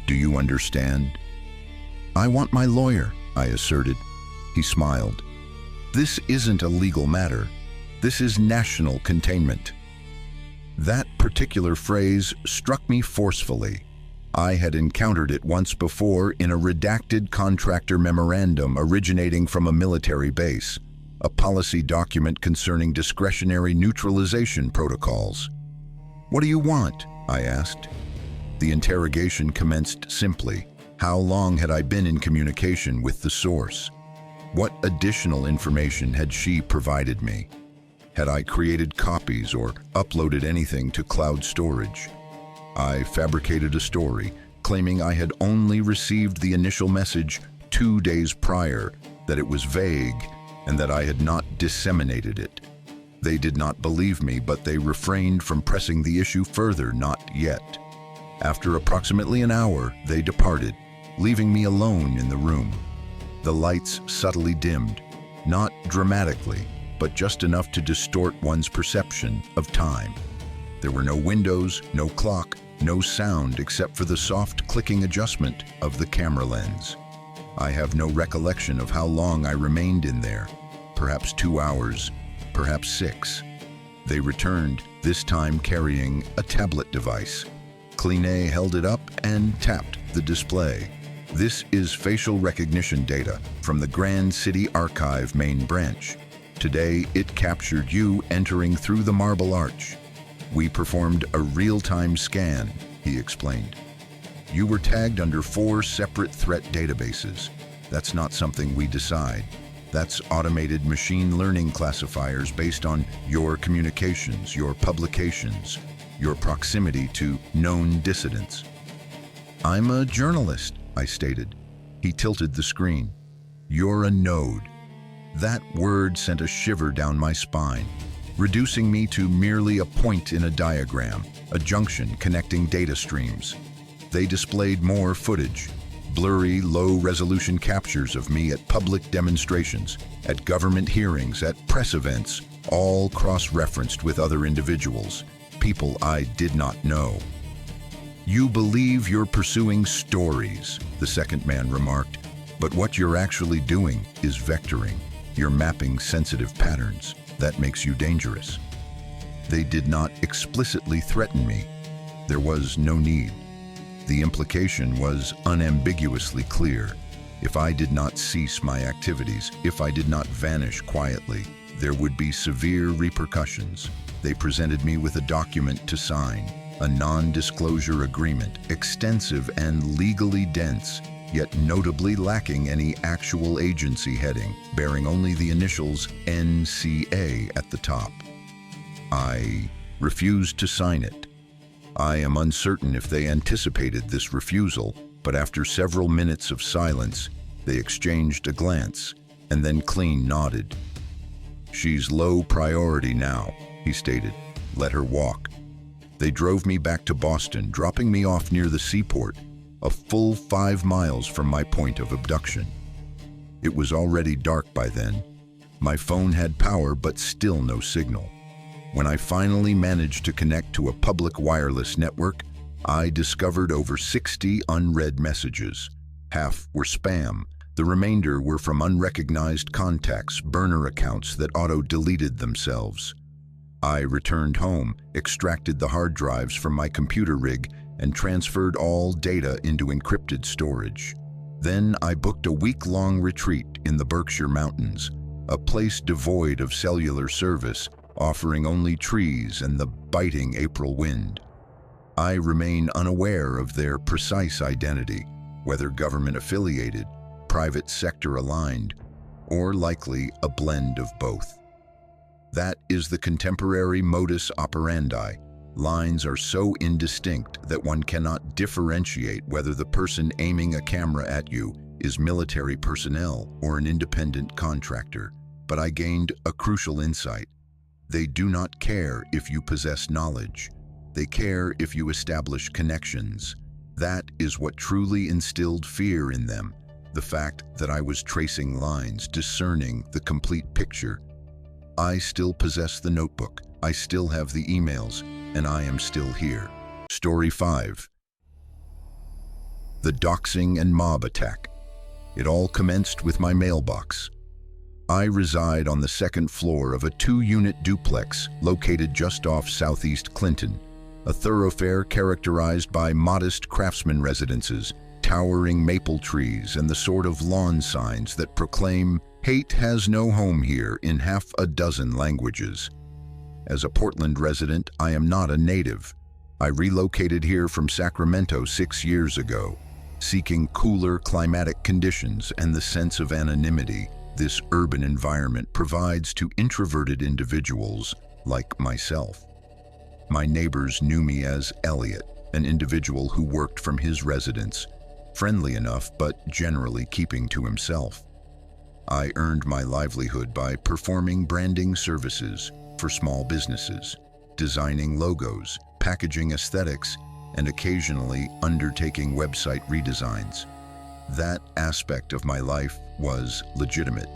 Do you understand?" "I want my lawyer," I asserted. He smiled. "This isn't a legal matter. This is national containment." That particular phrase struck me forcefully. I had encountered it once before in a redacted contractor memorandum originating from a military base, a policy document concerning discretionary neutralization protocols. "What do you want?" I asked. The interrogation commenced simply. How long had I been in communication with the source? What additional information had she provided me? Had I created copies or uploaded anything to cloud storage? I fabricated a story, claiming I had only received the initial message 2 days prior, that it was vague, and that I had not disseminated it. They did not believe me, but they refrained from pressing the issue further, not yet. After approximately an hour, they departed, leaving me alone in the room. The lights subtly dimmed, not dramatically, but just enough to distort one's perception of time. There were no windows, no clock, no sound except for the soft clicking adjustment of the camera lens. I have no recollection of how long I remained in there. Perhaps 2 hours, perhaps 6. They returned, this time carrying a tablet device. Kline held it up and tapped the display. "This is facial recognition data from the Grand City Archive main branch. Today, it captured you entering through the Marble Arch. We performed a real-time scan," he explained. "You were tagged under 4 separate threat databases. That's not something we decide. That's automated machine learning classifiers based on your communications, your publications, your proximity to known dissidents." "I'm a journalist," I stated. He tilted the screen. "You're a node." That word sent a shiver down my spine, reducing me to merely a point in a diagram, a junction connecting data streams. They displayed more footage, blurry, low-resolution captures of me at public demonstrations, at government hearings, at press events, all cross-referenced with other individuals, people I did not know. "You believe you're pursuing stories," the second man remarked, "but what you're actually doing is vectoring. You're mapping sensitive patterns. That makes you dangerous." They did not explicitly threaten me. There was no need. The implication was unambiguously clear. If I did not cease my activities, if I did not vanish quietly, there would be severe repercussions. They presented me with a document to sign, a non-disclosure agreement, extensive and legally dense, yet notably lacking any actual agency heading, bearing only the initials NCA at the top. I refused to sign it. I am uncertain if they anticipated this refusal, but after several minutes of silence, they exchanged a glance, and then Kline nodded. "She's low priority now," he stated. "Let her walk." They drove me back to Boston, dropping me off near the seaport, a full 5 miles from my point of abduction. It was already dark by then. My phone had power, but still no signal. When I finally managed to connect to a public wireless network, I discovered over 60 unread messages. Half were spam. The remainder were from unrecognized contacts, burner accounts that auto-deleted themselves. I returned home, extracted the hard drives from my computer rig, and transferred all data into encrypted storage. Then I booked a week-long retreat in the Berkshire Mountains, a place devoid of cellular service, offering only trees and the biting April wind. I remain unaware of their precise identity, whether government-affiliated, private sector-aligned, or likely a blend of both. That is the contemporary modus operandi. Lines are so indistinct that one cannot differentiate whether the person aiming a camera at you is military personnel or an independent contractor. But I gained a crucial insight. They do not care if you possess knowledge. They care if you establish connections. That is what truly instilled fear in them, the fact that I was tracing lines, discerning the complete picture. I still possess the notebook, I still have the emails, and I am still here. Story 5. The Doxing and Mob Attack. It all commenced with my mailbox. I reside on the second floor of a 2-unit duplex located just off Southeast Clinton, a thoroughfare characterized by modest craftsman residences, towering maple trees, and the sort of lawn signs that proclaim hate has no home here in half a dozen languages. As a Portland resident, I am not a native. I relocated here from Sacramento 6 years ago, seeking cooler climatic conditions and the sense of anonymity this urban environment provides to introverted individuals like myself. My neighbors knew me as Elliot, an individual who worked from his residence, friendly enough but generally keeping to himself. I earned my livelihood by performing branding services for small businesses, designing logos, packaging aesthetics, and occasionally undertaking website redesigns. That aspect of my life was legitimate.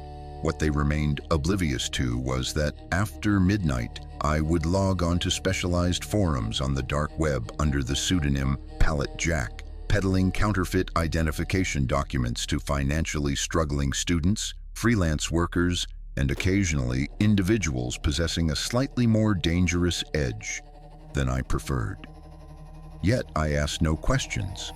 What they remained oblivious to was that after midnight, I would log onto specialized forums on the dark web under the pseudonym Pallet Jack, peddling counterfeit identification documents to financially struggling students, freelance workers, and occasionally individuals possessing a slightly more dangerous edge than I preferred. Yet I asked no questions.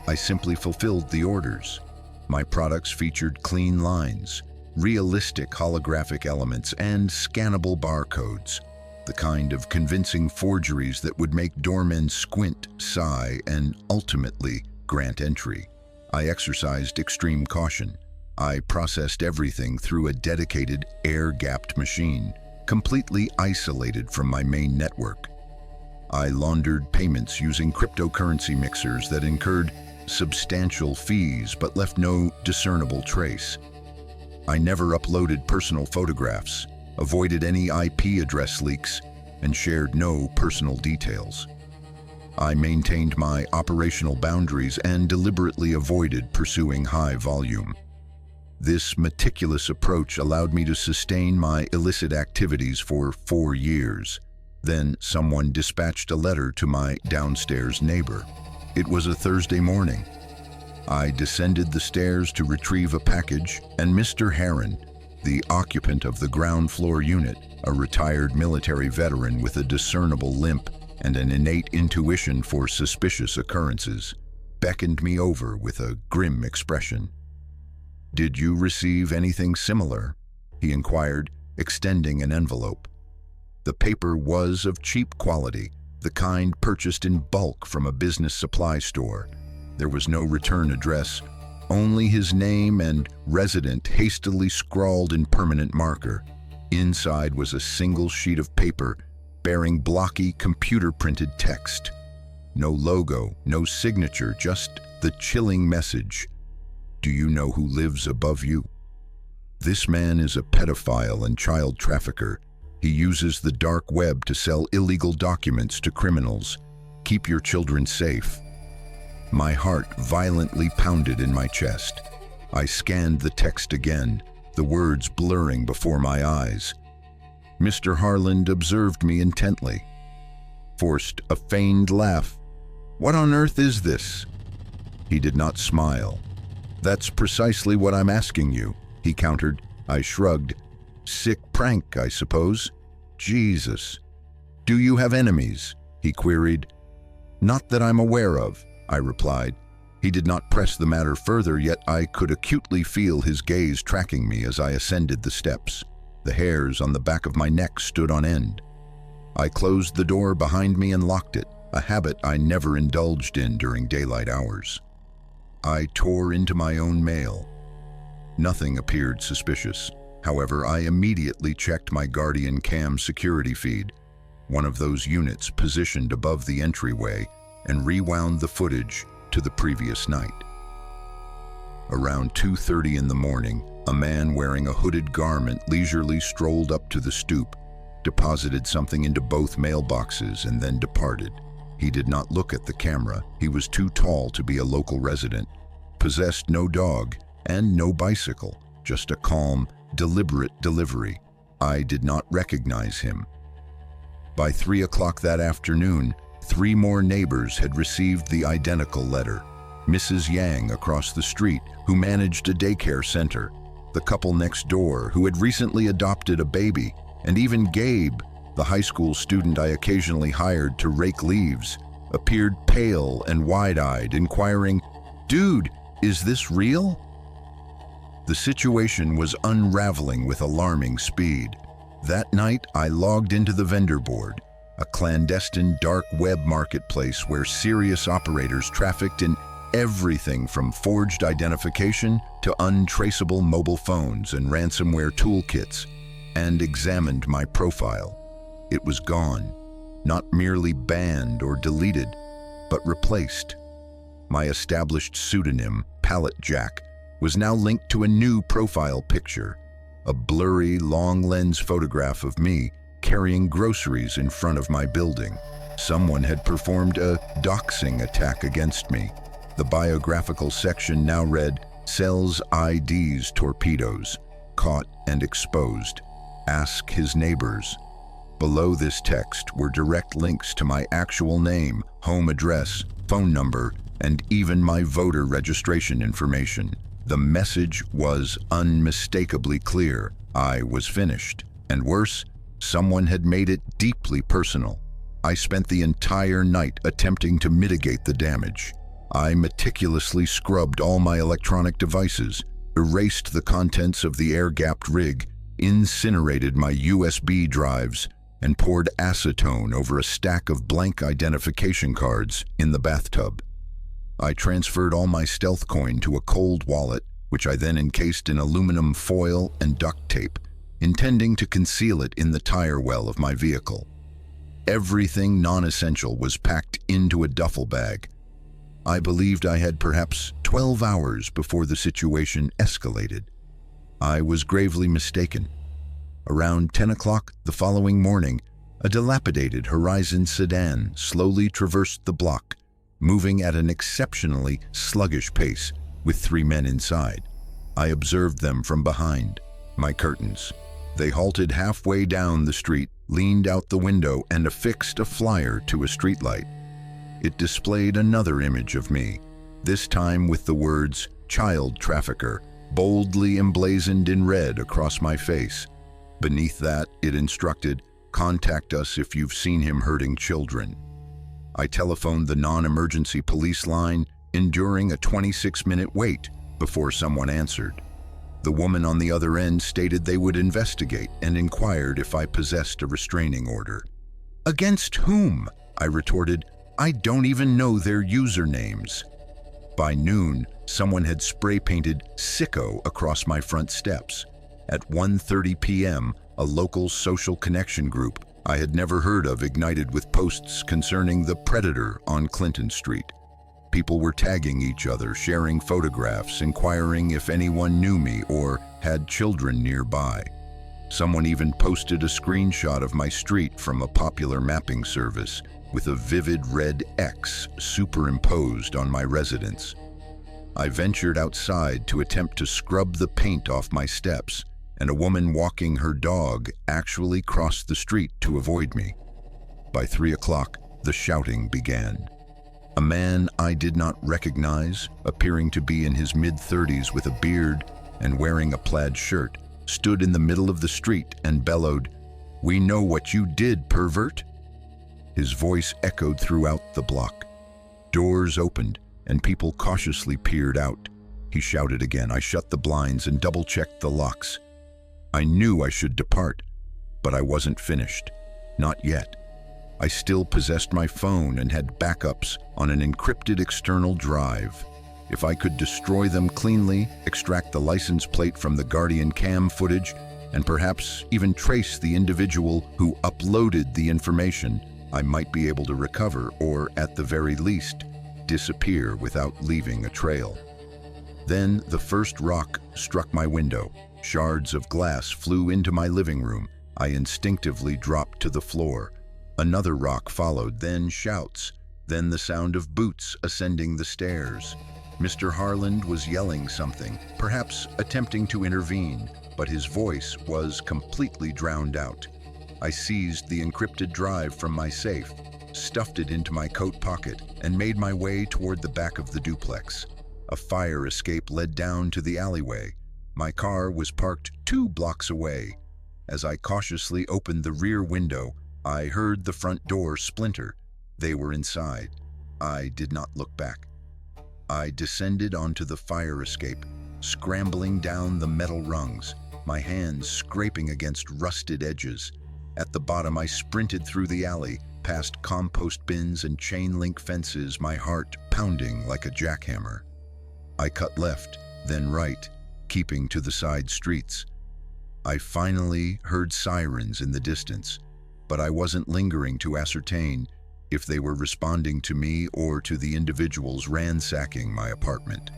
I simply fulfilled the orders. My products featured clean lines, realistic holographic elements, and scannable barcodes, the kind of convincing forgeries that would make doormen squint, sigh, and ultimately grant entry. I exercised extreme caution. I processed everything through a dedicated air-gapped machine, completely isolated from my main network. I laundered payments using cryptocurrency mixers that incurred substantial fees but left no discernible trace. I never uploaded personal photographs, avoided any IP address leaks, and shared no personal details. I maintained my operational boundaries and deliberately avoided pursuing high volume. This meticulous approach allowed me to sustain my illicit activities for 4 years. Then someone dispatched a letter to my downstairs neighbor. It was a Thursday morning. I descended the stairs to retrieve a package, and Mr. Heron, the occupant of the ground floor unit, a retired military veteran with a discernible limp and an innate intuition for suspicious occurrences, beckoned me over with a grim expression. "Did you receive anything similar?" he inquired, extending an envelope. The paper was of cheap quality, the kind purchased in bulk from a business supply store. There was no return address, only his name and resident hastily scrawled in permanent marker. Inside was a single sheet of paper bearing blocky computer-printed text. No logo, no signature, just the chilling message: "Do you know who lives above you? This man is a pedophile and child trafficker. He uses the dark web to sell illegal documents to criminals. Keep your children safe." My heart violently pounded in my chest. I scanned the text again, the words blurring before my eyes. Mr. Harland observed me intently, forced a feigned laugh. "What on earth is this?" He did not smile. "That's precisely what I'm asking you," he countered. I shrugged. "Sick prank, I suppose." "Jesus. Do you have enemies?" he queried. "Not that I'm aware of," I replied. He did not press the matter further, yet I could acutely feel his gaze tracking me as I ascended the steps. The hairs on the back of my neck stood on end. I closed the door behind me and locked it, a habit I never indulged in during daylight hours. I tore into my own mail. Nothing appeared suspicious. However, I immediately checked my Guardian Cam security feed, one of those units positioned above the entryway, and rewound the footage to the previous night. Around 2:30 in the morning, a man wearing a hooded garment leisurely strolled up to the stoop, deposited something into both mailboxes, and then departed. He did not look at the camera. He was too tall to be a local resident, possessed no dog, and no bicycle, just a calm, deliberate delivery. I did not recognize him. By 3 o'clock that afternoon, 3 more neighbors had received the identical letter. Mrs. Yang across the street, who managed a daycare center, the couple next door who had recently adopted a baby, and even Gabe, the high school student I occasionally hired to rake leaves, appeared pale and wide-eyed, inquiring, "Dude, is this real?" The situation was unraveling with alarming speed. That night, I logged into the vendor board, a clandestine dark web marketplace where serious operators trafficked in everything from forged identification to untraceable mobile phones and ransomware toolkits, and examined my profile. It was gone, not merely banned or deleted, but replaced. My established pseudonym, Pallet Jack, was now linked to a new profile picture, a blurry, long-lens photograph of me carrying groceries in front of my building. Someone had performed a doxing attack against me. The biographical section now read, "Sells IDs torpedoes, caught and exposed. Ask his neighbors." Below this text were direct links to my actual name, home address, phone number, and even my voter registration information. The message was unmistakably clear. I was finished. And worse, someone had made it deeply personal. I spent the entire night attempting to mitigate the damage. I meticulously scrubbed all my electronic devices, erased the contents of the air-gapped rig, incinerated my USB drives, and poured acetone over a stack of blank identification cards in the bathtub. I transferred all my stealth coin to a cold wallet, which I then encased in aluminum foil and duct tape, intending to conceal it in the tire well of my vehicle. Everything non-essential was packed into a duffel bag. I believed I had perhaps 12 hours before the situation escalated. I was gravely mistaken. Around 10 o'clock the following morning, a dilapidated Horizon sedan slowly traversed the block, moving at an exceptionally sluggish pace with 3 men inside. I observed them from behind my curtains. They halted halfway down the street, leaned out the window, and affixed a flyer to a streetlight. It displayed another image of me, this time with the words "child trafficker" boldly emblazoned in red across my face. Beneath that, it instructed, "Contact us if you've seen him hurting children." I telephoned the non-emergency police line, enduring a 26-minute wait before someone answered. The woman on the other end stated they would investigate and inquired if I possessed a restraining order. "Against whom?" I retorted. "I don't even know their usernames." By noon, someone had spray-painted "Sicko" across my front steps. At 1:30 p.m., a local social connection group I had never heard of ignited with posts concerning the Predator on Clinton Street. People were tagging each other, sharing photographs, inquiring if anyone knew me or had children nearby. Someone even posted a screenshot of my street from a popular mapping service with a vivid red X superimposed on my residence. I ventured outside to attempt to scrub the paint off my steps, and a woman walking her dog actually crossed the street to avoid me. By 3 o'clock, the shouting began. A man I did not recognize, appearing to be in his mid-30s with a beard and wearing a plaid shirt, stood in the middle of the street and bellowed, "We know what you did, pervert!" His voice echoed throughout the block. Doors opened, and people cautiously peered out. He shouted again. I shut the blinds and double-checked the locks. I knew I should depart, but I wasn't finished. Not yet. I still possessed my phone and had backups on an encrypted external drive. If I could destroy them cleanly, extract the license plate from the Guardian cam footage, and perhaps even trace the individual who uploaded the information, I might be able to recover or, at the very least, disappear without leaving a trail. Then the first rock struck my window. Shards of glass flew into my living room. I instinctively dropped to the floor. Another rock followed, then shouts, then the sound of boots ascending the stairs. Mr. Harland was yelling something, perhaps attempting to intervene, but his voice was completely drowned out. I seized the encrypted drive from my safe, stuffed it into my coat pocket, and made my way toward the back of the duplex. A fire escape led down to the alleyway. My car was parked 2 blocks away. As I cautiously opened the rear window, I heard the front door splinter. They were inside. I did not look back. I descended onto the fire escape, scrambling down the metal rungs, my hands scraping against rusted edges. At the bottom, I sprinted through the alley, past compost bins and chain-link fences, my heart pounding like a jackhammer. I cut left, then right, keeping to the side streets. I finally heard sirens in the distance, but I wasn't lingering to ascertain if they were responding to me or to the individuals ransacking my apartment.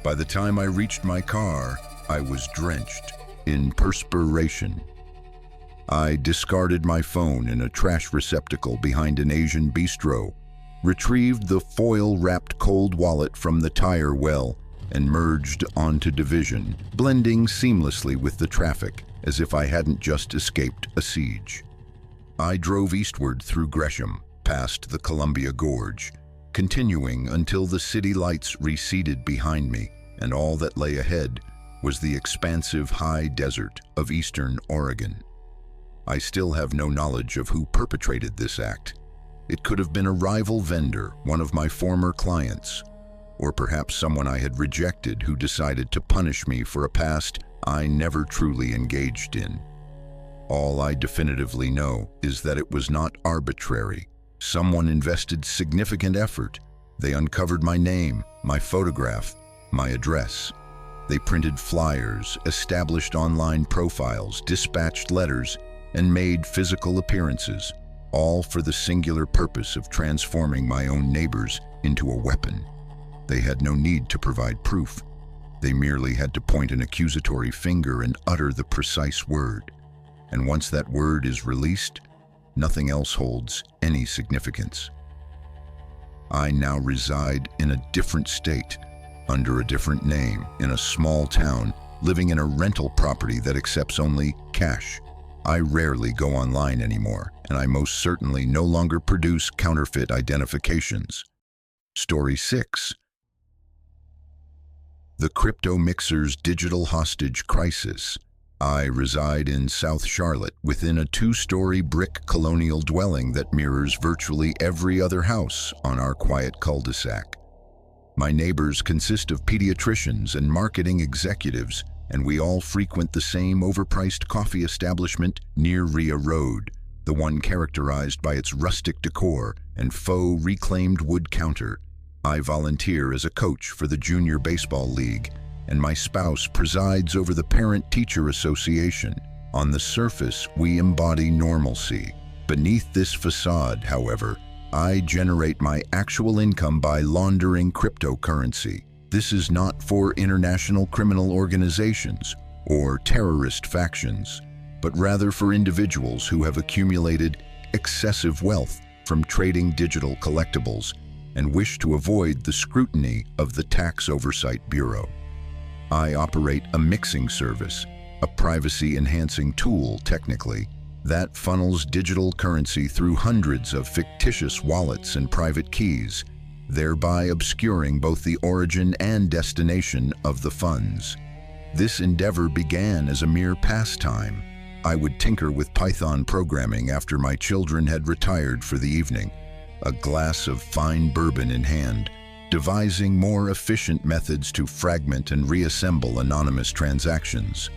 By the time I reached my car, I was drenched in perspiration. I discarded my phone in a trash receptacle behind an Asian bistro, retrieved the foil-wrapped cold wallet from the tire well, and merged onto Division, blending seamlessly with the traffic as if I hadn't just escaped a siege. I drove eastward through Gresham, past the Columbia Gorge, continuing until the city lights receded behind me, and all that lay ahead was the expansive high desert of eastern Oregon. I still have no knowledge of who perpetrated this act. It could have been a rival vendor, one of my former clients, or perhaps someone I had rejected who decided to punish me for a past I never truly engaged in. All I definitively know is that it was not arbitrary. Someone invested significant effort. They uncovered my name, my photograph, my address. They printed flyers, established online profiles, dispatched letters, and made physical appearances, all for the singular purpose of transforming my own neighbors into a weapon. They had no need to provide proof. They merely had to point an accusatory finger and utter the precise word. And once that word is released, nothing else holds any significance. I now reside in a different state, under a different name, in a small town, living in a rental property that accepts only cash. I rarely go online anymore, and I most certainly no longer produce counterfeit identifications. Story 6. The Crypto Mixer's Digital Hostage Crisis. I reside in South Charlotte, within a 2-story brick colonial dwelling that mirrors virtually every other house on our quiet cul-de-sac. My neighbors consist of pediatricians and marketing executives, and we all frequent the same overpriced coffee establishment near Rhea Road, the one characterized by its rustic decor and faux reclaimed wood counter. I volunteer as a coach for the Junior Baseball League, and my spouse presides over the Parent-Teacher Association. On the surface, we embody normalcy. Beneath this facade, however, I generate my actual income by laundering cryptocurrency. This is not for international criminal organizations or terrorist factions, but rather for individuals who have accumulated excessive wealth from trading digital collectibles and wish to avoid the scrutiny of the Tax Oversight Bureau. I operate a mixing service, a privacy-enhancing tool, technically, that funnels digital currency through hundreds of fictitious wallets and private keys, thereby obscuring both the origin and destination of the funds. This endeavor began as a mere pastime. I would tinker with Python programming after my children had retired for the evening, a glass of fine bourbon in hand, devising more efficient methods to fragment and reassemble anonymous transactions.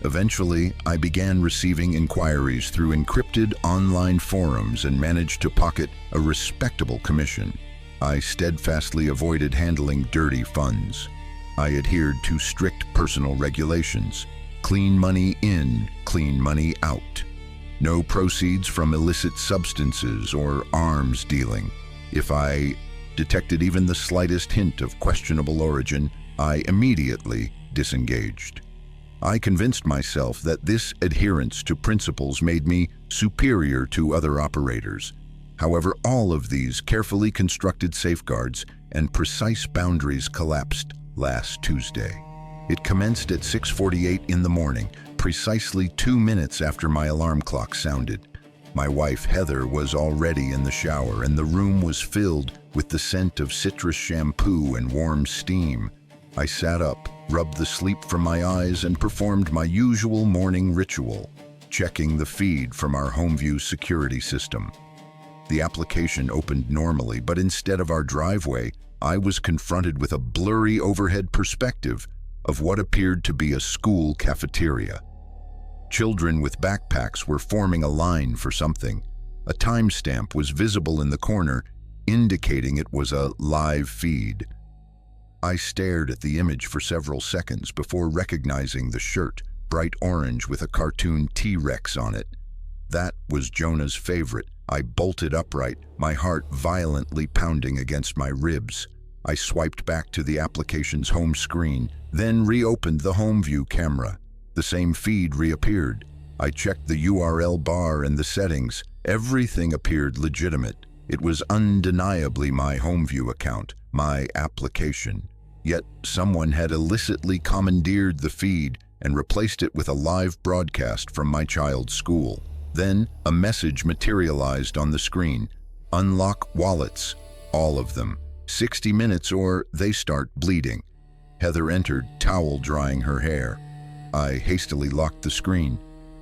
Eventually, I began receiving inquiries through encrypted online forums and managed to pocket a respectable commission. I steadfastly avoided handling dirty funds. I adhered to strict personal regulations. Clean money in, clean money out. No proceeds from illicit substances or arms dealing. If I detected even the slightest hint of questionable origin, I immediately disengaged. I convinced myself that this adherence to principles made me superior to other operators. However, all of these carefully constructed safeguards and precise boundaries collapsed last Tuesday. It commenced at 6:48 in the morning, precisely 2 minutes after my alarm clock sounded. My wife, Heather, was already in the shower, and the room was filled with the scent of citrus shampoo and warm steam. I sat up, rubbed the sleep from my eyes, and performed my usual morning ritual, checking the feed from our HomeView security system. The application opened normally, but instead of our driveway, I was confronted with a blurry overhead perspective of what appeared to be a school cafeteria. Children with backpacks were forming a line for something. A timestamp was visible in the corner, indicating it was a live feed. I stared at the image for several seconds before recognizing the shirt, bright orange with a cartoon T-Rex on it. That was Jonah's favorite. I bolted upright, my heart violently pounding against my ribs. I swiped back to the application's home screen, then reopened the HomeView camera. The same feed reappeared. I checked the URL bar and the settings. Everything appeared legitimate. It was undeniably my HomeView account, my application. Yet someone had illicitly commandeered the feed and replaced it with a live broadcast from my child's school. Then a message materialized on the screen. Unlock wallets, all of them. 60 minutes or they start bleeding. Heather entered, towel drying her hair. I hastily locked the screen.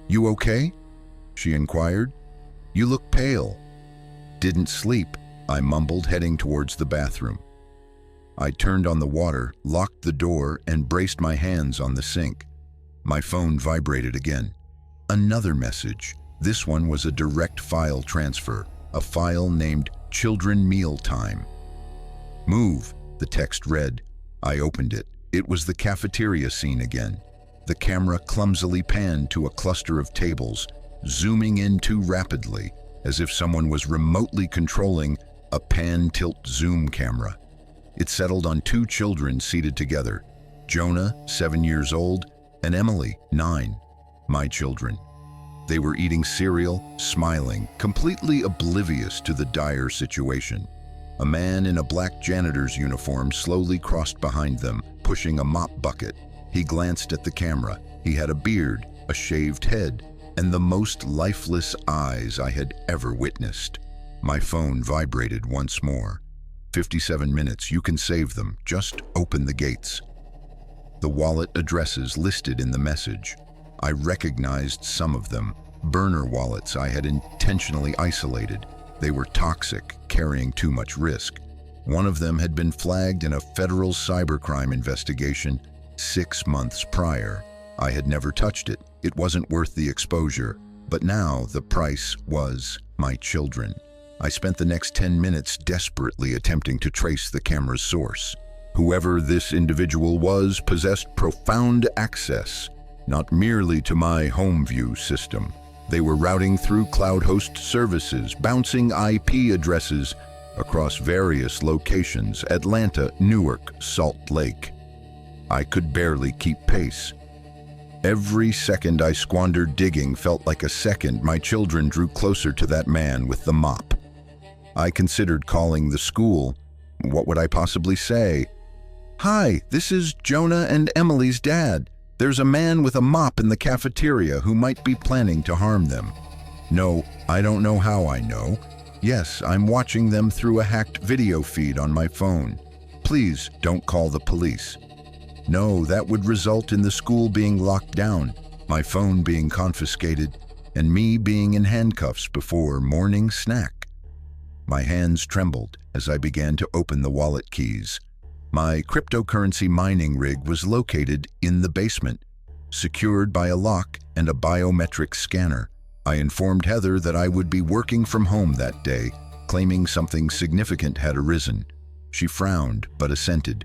"You okay?" she inquired. "You look pale." "Didn't sleep," I mumbled, heading towards the bathroom. I turned on the water, locked the door, and braced my hands on the sink. My phone vibrated again. Another message. This one was a direct file transfer, a file named Children Mealtime. "Move," the text read. I opened it. It was the cafeteria scene again. The camera clumsily panned to a cluster of tables, zooming in too rapidly, as if someone was remotely controlling a pan-tilt zoom camera. It settled on two children seated together, Jonah, 7 years old, and Emily, 9, my children. They were eating cereal, smiling, completely oblivious to the dire situation. A man in a black janitor's uniform slowly crossed behind them, pushing a mop bucket. He glanced at the camera. He had a beard, a shaved head, and the most lifeless eyes I had ever witnessed. My phone vibrated once more. 57 minutes, you can save them. Just open the gates. The wallet addresses listed in the message. I recognized some of them, burner wallets I had intentionally isolated. They were toxic, carrying too much risk. One of them had been flagged in a federal cybercrime investigation 6 months prior. I had never touched it. It wasn't worth the exposure. But now the price was my children. I spent the next 10 minutes desperately attempting to trace the camera's source. Whoever this individual was possessed profound access, not merely to my HomeView system. They were routing through cloud host services, bouncing IP addresses across various locations: Atlanta, Newark, Salt Lake. I could barely keep pace. Every second I squandered digging felt like a second my children drew closer to that man with the mop. I considered calling the school. What would I possibly say? "Hi, this is Jonah and Emily's dad. There's a man with a mop in the cafeteria who might be planning to harm them." No, I don't know how I know. Yes, I'm watching them through a hacked video feed on my phone. Please don't call the police. No, that would result in the school being locked down, my phone being confiscated, and me being in handcuffs before morning snack. My hands trembled as I began to open the wallet keys. My cryptocurrency mining rig was located in the basement, secured by a lock and a biometric scanner. I informed Heather that I would be working from home that day, claiming something significant had arisen. She frowned but assented.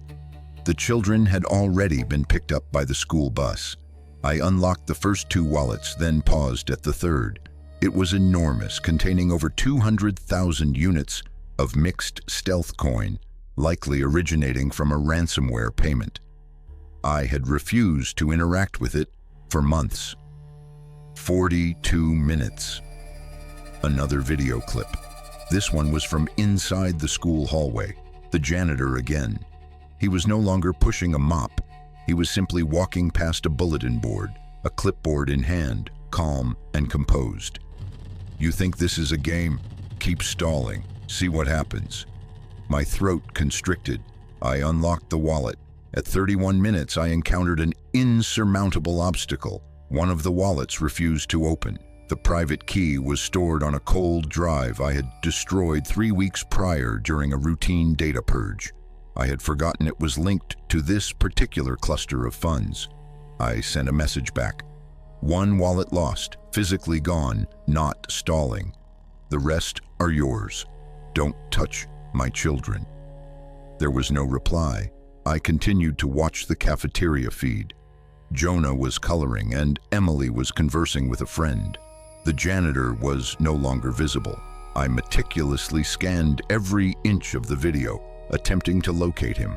The children had already been picked up by the school bus. I unlocked the first 2 wallets, then paused at the third. It was enormous, containing over 200,000 units of mixed stealth coin, likely originating from a ransomware payment. I had refused to interact with it for months. 42 minutes. Another video clip. This one was from inside the school hallway. The janitor again. He was no longer pushing a mop. He was simply walking past a bulletin board, a clipboard in hand, calm and composed. You think this is a game? Keep stalling. See what happens. My throat constricted. I unlocked the wallet. At 31 minutes, I encountered an insurmountable obstacle. One of the wallets refused to open. The private key was stored on a cold drive I had destroyed 3 weeks prior during a routine data purge. I had forgotten it was linked to this particular cluster of funds. I sent a message back. One wallet lost, physically gone, not stalling. The rest are yours. Don't touch my children. There was no reply. I continued to watch the cafeteria feed. Jonah was coloring and Emily was conversing with a friend. The janitor was no longer visible. I meticulously scanned every inch of the video, attempting to locate him.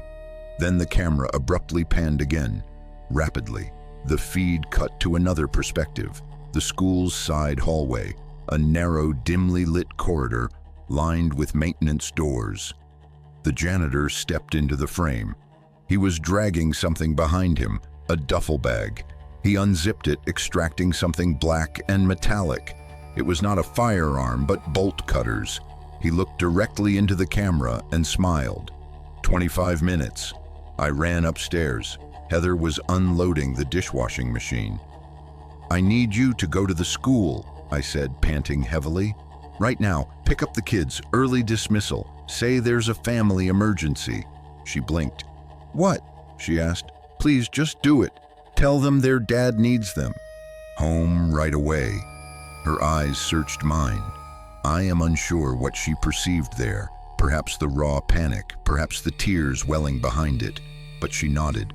Then the camera abruptly panned again. Rapidly, the feed cut to another perspective, the school's side hallway, a narrow, dimly lit corridor lined with maintenance doors. The janitor stepped into the frame. He was dragging something behind him, a duffel bag. He unzipped it, extracting something black and metallic. It was not a firearm, but bolt cutters. He looked directly into the camera and smiled. 25 minutes. I ran upstairs. Heather was unloading the dishwashing machine. "I need you to go to the school," I said, panting heavily. "Right now, pick up the kids, early dismissal. Say there's a family emergency." She blinked. "What?" she asked. "Please just do it. Tell them their dad needs them." "Home right away." Her eyes searched mine. I am unsure what she perceived there. Perhaps the raw panic, perhaps the tears welling behind it. But she nodded.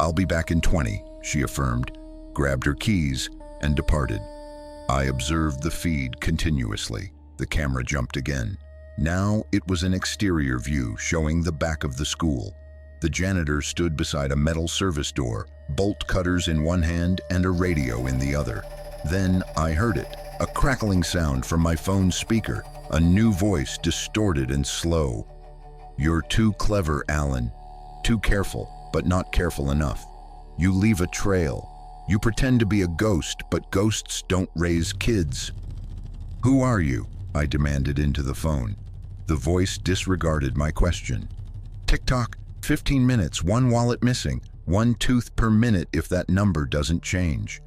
"I'll be back in 20, she affirmed, grabbed her keys, and departed. I observed the feed continuously. The camera jumped again. Now it was an exterior view showing the back of the school. The janitor stood beside a metal service door, bolt cutters in one hand and a radio in the other. Then I heard it, a crackling sound from my phone's speaker, a new voice, distorted and slow. "You're too clever, Alan. Too careful, but not careful enough. You leave a trail. You pretend to be a ghost, but ghosts don't raise kids." "Who are you?" I demanded into the phone. The voice disregarded my question. "Tick-tock, 15 minutes, one wallet missing, one tooth per minute if that number doesn't change."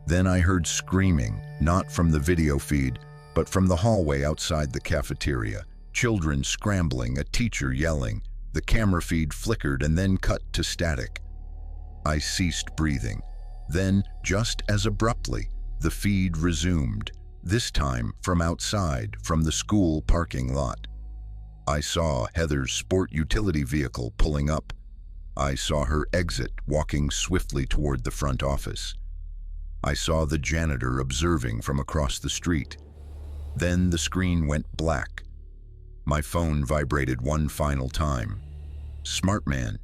Then I heard screaming, not from the video feed, but from the hallway outside the cafeteria. Children scrambling, a teacher yelling. The camera feed flickered and then cut to static. I ceased breathing. Then, just as abruptly, the feed resumed, this time from outside, from the school parking lot. I saw Heather's sport utility vehicle pulling up. I saw her exit, walking swiftly toward the front office. I saw the janitor observing from across the street. Then the screen went black. My phone vibrated one final time. "Smart man,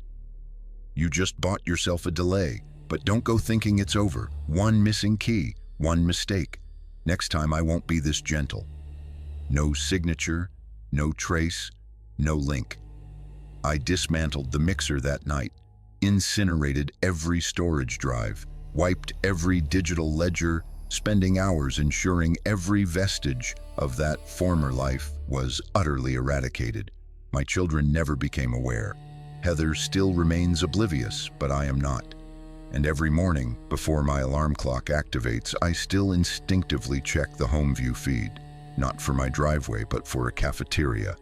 you just bought yourself a delay, but don't go thinking it's over. One missing key, one mistake. Next time I won't be this gentle." No signature, no trace, no link. I dismantled the mixer that night, incinerated every storage drive, wiped every digital ledger, spending hours ensuring every vestige of that former life was utterly eradicated. My children never became aware. Heather still remains oblivious, but I am not. And every morning, before my alarm clock activates, I still instinctively check the home view feed, not for my driveway, but for a cafeteria.